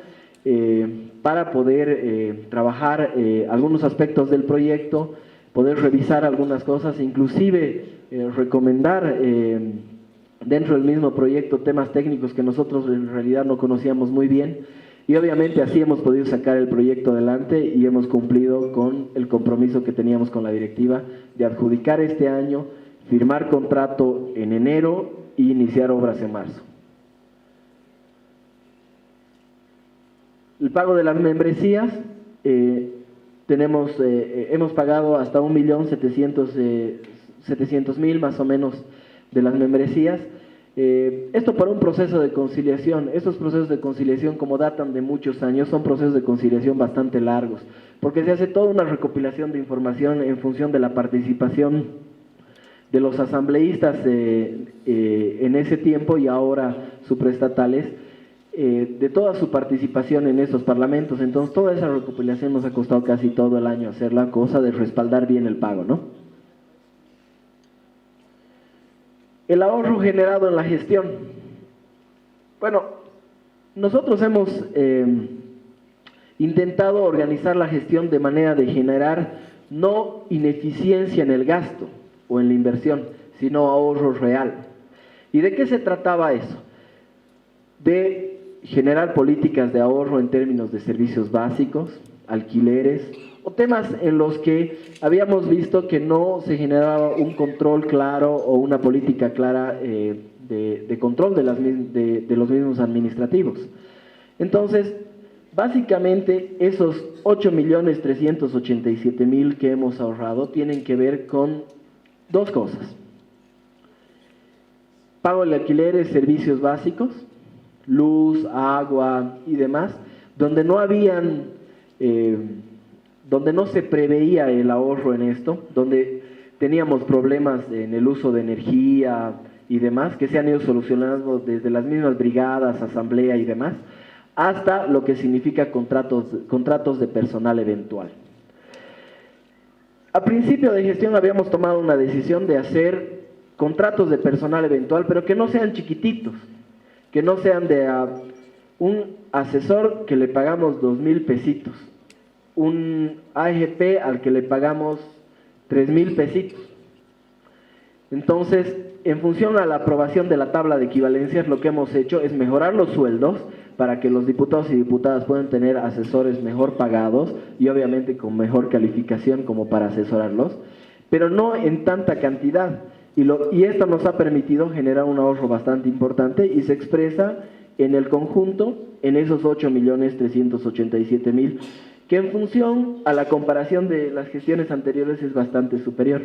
para poder trabajar algunos aspectos del proyecto, poder revisar algunas cosas, inclusive recomendar dentro del mismo proyecto temas técnicos que nosotros en realidad no conocíamos muy bien, y obviamente así hemos podido sacar el proyecto adelante y hemos cumplido con el compromiso que teníamos con la directiva de adjudicar este año, firmar contrato en enero e iniciar obras en marzo. El pago de las membresías, hemos pagado hasta 1.700.000 más o menos de las membresías. Esto para un proceso de conciliación. Estos procesos de conciliación, como datan de muchos años, son procesos de conciliación bastante largos, porque se hace toda una recopilación de información en función de la participación de los asambleístas en ese tiempo y ahora supraestatales, de toda su participación en estos parlamentos. Entonces toda esa recopilación nos ha costado casi todo el año hacerla, cosa de respaldar bien el pago, ¿no? El ahorro generado en la gestión. Bueno, nosotros hemos intentado organizar la gestión de manera de generar no ineficiencia en el gasto o en la inversión, sino ahorro real. ¿Y de qué se trataba eso? De generar políticas de ahorro en términos de servicios básicos, alquileres, o temas en los que habíamos visto que no se generaba un control claro o una política clara de control de los mismos administrativos. Entonces, básicamente esos 8.387.000 que hemos ahorrado tienen que ver con dos cosas: pago de alquileres, servicios básicos, luz, agua y demás, donde no se preveía el ahorro en esto, donde teníamos problemas en el uso de energía y demás, que se han ido solucionando desde las mismas brigadas, asamblea y demás, hasta lo que significa contratos de personal eventual. A principio de gestión habíamos tomado una decisión de hacer contratos de personal eventual, pero que no sean chiquititos, que no sean de un asesor que le pagamos 2.000 pesitos, un AGP al que le pagamos 3.000 pesitos. Entonces, en función a la aprobación de la tabla de equivalencias, lo que hemos hecho es mejorar los sueldos para que los diputados y diputadas puedan tener asesores mejor pagados y obviamente con mejor calificación como para asesorarlos, pero no en tanta cantidad. Y esto nos ha permitido generar un ahorro bastante importante y se expresa en el conjunto en esos 8.387.000, que en función a la comparación de las gestiones anteriores es bastante superior,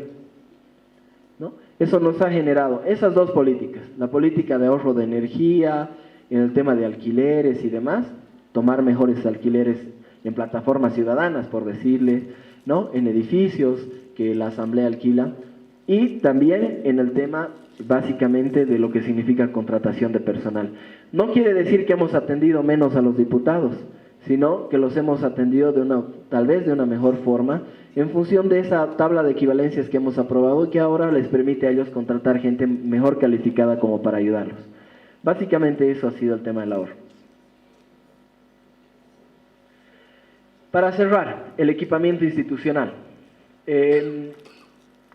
¿no? Eso nos ha generado esas dos políticas, la política de ahorro de energía, en el tema de alquileres y demás, tomar mejores alquileres en plataformas ciudadanas, por decirle, ¿no? En edificios que la asamblea alquila, y también en el tema básicamente de lo que significa contratación de personal. No quiere decir que hemos atendido menos a los diputados, sino que los hemos atendido tal vez de una mejor forma, en función de esa tabla de equivalencias que hemos aprobado y que ahora les permite a ellos contratar gente mejor calificada como para ayudarlos. Básicamente eso ha sido el tema del ahorro. Para cerrar, el equipamiento institucional.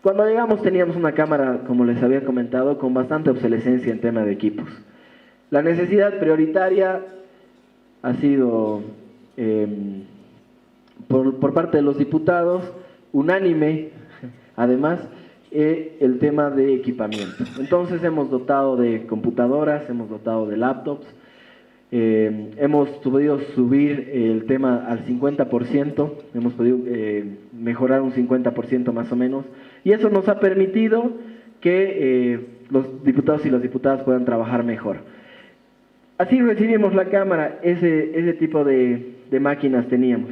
Cuando llegamos teníamos una cámara, como les había comentado, con bastante obsolescencia en tema de equipos. La necesidad prioritaria ha sido, por parte de los diputados, unánime, además, el tema de equipamiento. Entonces hemos dotado de computadoras, hemos dotado de laptops, hemos podido subir el tema al 50%, hemos podido mejorar un 50% más o menos, y eso nos ha permitido que los diputados y las diputadas puedan trabajar mejor. Así recibimos la Cámara, ese tipo de máquinas teníamos.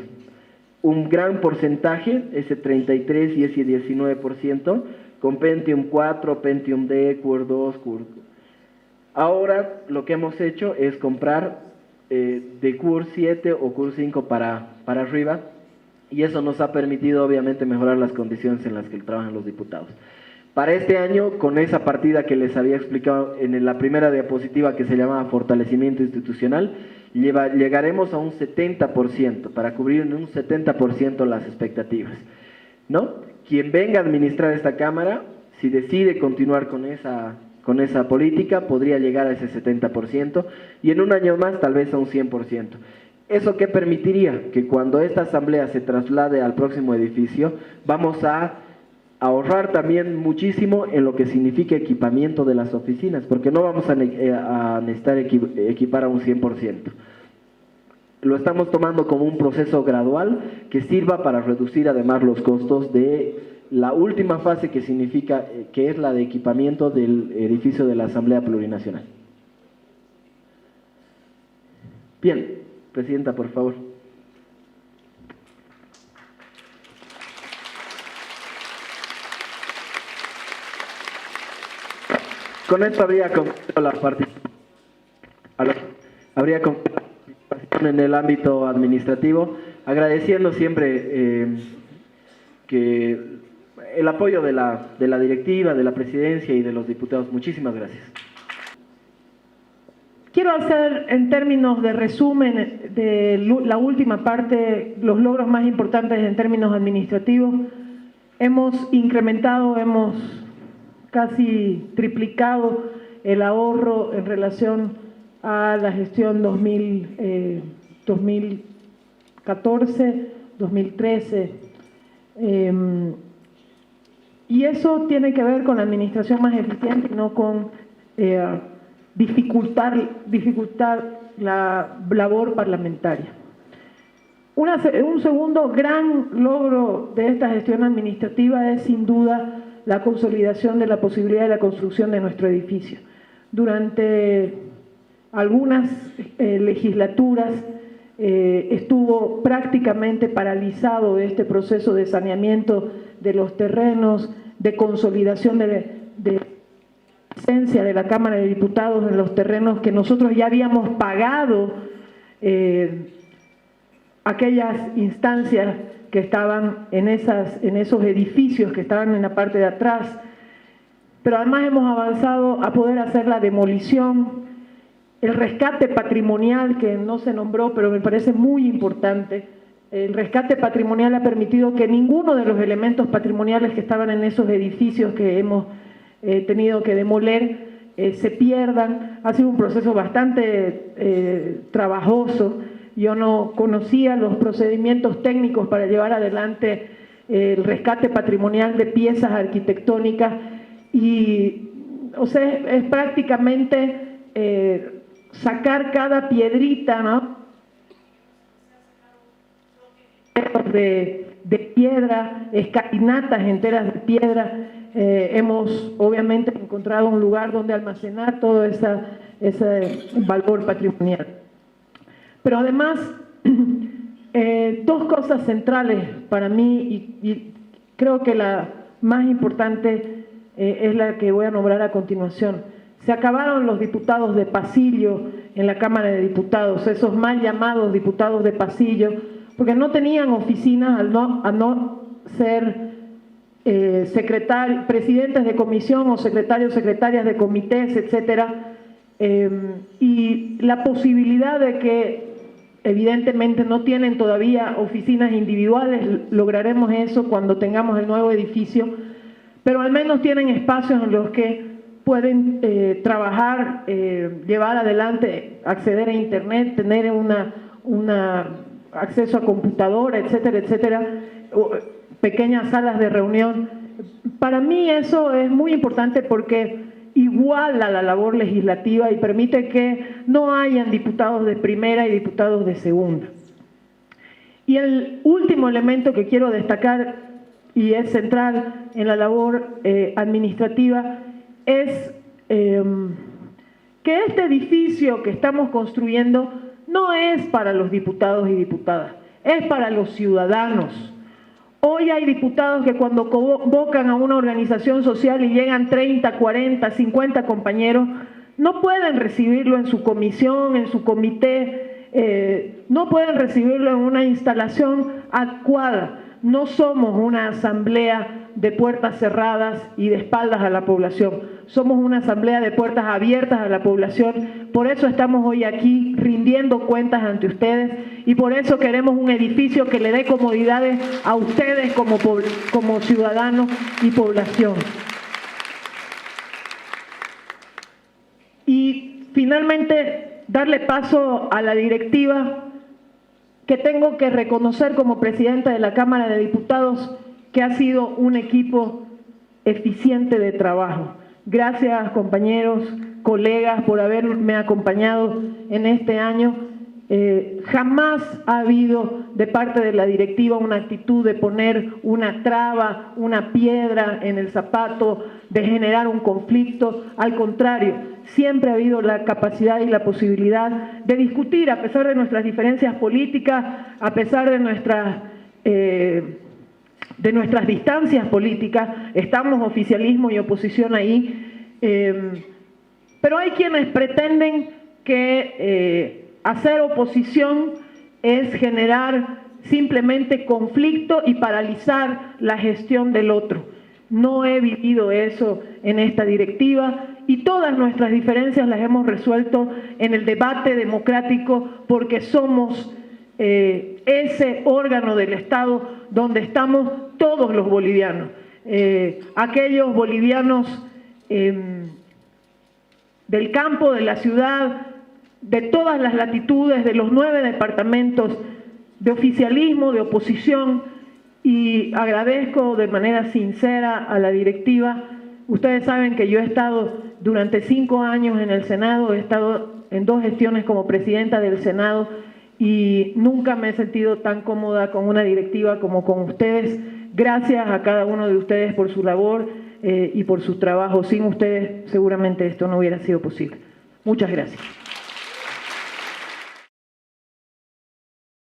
Un gran porcentaje, ese 33 y ese 19%, con Pentium 4, Pentium D, Core 2, Core. Ahora lo que hemos hecho es comprar de Core 7 o Core 5 para arriba, y eso nos ha permitido obviamente mejorar las condiciones en las que trabajan los diputados. Para este año, con esa partida que les había explicado en la primera diapositiva que se llamaba fortalecimiento institucional, llegaremos a un 70%, para cubrir en un 70% las expectativas, ¿no? Quien venga a administrar esta Cámara, si decide continuar con esa política, podría llegar a ese 70%, y en un año más tal vez a un 100%. ¿Eso qué permitiría? Que cuando esta asamblea se traslade al próximo edificio, vamos a ahorrar también muchísimo en lo que significa equipamiento de las oficinas, porque no vamos a necesitar equipar a un 100%. Lo estamos tomando como un proceso gradual que sirva para reducir además los costos de la última fase, que significa que es la de equipamiento del edificio de la Asamblea Plurinacional. Bien, Presidenta, por favor. Con esto habría concluido la participación en el ámbito administrativo, agradeciendo siempre que el apoyo de la directiva, de la presidencia y de los diputados. Muchísimas gracias. Quiero hacer, en términos de resumen de la última parte, los logros más importantes en términos administrativos. Hemos incrementado, hemos casi triplicado el ahorro en relación a la gestión 2014, 2013. Y eso tiene que ver con la administración más eficiente y no con dificultar la labor parlamentaria. Un segundo gran logro de esta gestión administrativa es sin duda la consolidación de la posibilidad de la construcción de nuestro edificio. Durante algunas legislaturas estuvo prácticamente paralizado este proceso de saneamiento de los terrenos, de consolidación de presencia de la Cámara de Diputados en los terrenos que nosotros ya habíamos pagado, aquellas instancias que estaban en esos edificios que estaban en la parte de atrás, pero además hemos avanzado a poder hacer la demolición, el rescate patrimonial que no se nombró, pero me parece muy importante. El rescate patrimonial ha permitido que ninguno de los elementos patrimoniales que estaban en esos edificios que hemos tenido que demoler se pierdan. Ha sido un proceso bastante trabajoso. Yo no conocía los procedimientos técnicos para llevar adelante el rescate patrimonial de piezas arquitectónicas y, o sea, es prácticamente sacar cada piedrita, ¿no?, de piedra, escalinatas enteras de piedra. Hemos obviamente encontrado un lugar donde almacenar todo ese valor patrimonial. Pero además, dos cosas centrales para mí, y creo que la más importante es la que voy a nombrar a continuación. Se acabaron los diputados de pasillo en la Cámara de Diputados, esos mal llamados diputados de pasillo, porque no tenían oficinas al no ser presidentes de comisión o secretarias de comités, etcétera, y la posibilidad de que evidentemente no tienen todavía oficinas individuales, lograremos eso cuando tengamos el nuevo edificio, pero al menos tienen espacios en los que pueden trabajar, llevar adelante, acceder a internet, tener acceso a computadora, etcétera, etcétera, pequeñas salas de reunión. Para mí eso es muy importante porque iguala la labor legislativa y permite que no hayan diputados de primera y diputados de segunda. Y el último elemento que quiero destacar y es central en la labor administrativa es que este edificio que estamos construyendo no es para los diputados y diputadas, es para los ciudadanos. Hoy hay diputados que cuando convocan a una organización social y llegan 30, 40, 50 compañeros, no pueden recibirlo en su comisión, en su comité, no pueden recibirlo en una instalación adecuada. No somos una asamblea de puertas cerradas y de espaldas a la población. Somos una asamblea de puertas abiertas a la población. Por eso estamos hoy aquí rindiendo cuentas ante ustedes y por eso queremos un edificio que le dé comodidades a ustedes como ciudadanos y población. Y finalmente, darle paso a la directiva, que tengo que reconocer como presidenta de la Cámara de Diputados que ha sido un equipo eficiente de trabajo. Gracias, compañeros, colegas, por haberme acompañado en este año. Jamás ha habido de parte de la directiva una actitud de poner una traba, una piedra en el zapato, de generar un conflicto. Al contrario, siempre ha habido la capacidad y la posibilidad de discutir, a pesar de nuestras diferencias políticas, a pesar de nuestras distancias políticas. Estamos oficialismo y oposición ahí, pero hay quienes pretenden que hacer oposición es generar simplemente conflicto y paralizar la gestión del otro. No he vivido eso en esta directiva y todas nuestras diferencias las hemos resuelto en el debate democrático porque somos ese órgano del Estado donde estamos todos los bolivianos. Aquellos bolivianos del campo, de la ciudad, de todas las latitudes, de los 9 departamentos, de oficialismo, de oposición, y agradezco de manera sincera a la directiva. Ustedes saben que yo he estado durante 5 años en el Senado, he estado en 2 gestiones como presidenta del Senado y nunca me he sentido tan cómoda con una directiva como con ustedes. Gracias a cada uno de ustedes por su labor y por su trabajo. Sin ustedes seguramente esto no hubiera sido posible. Muchas gracias.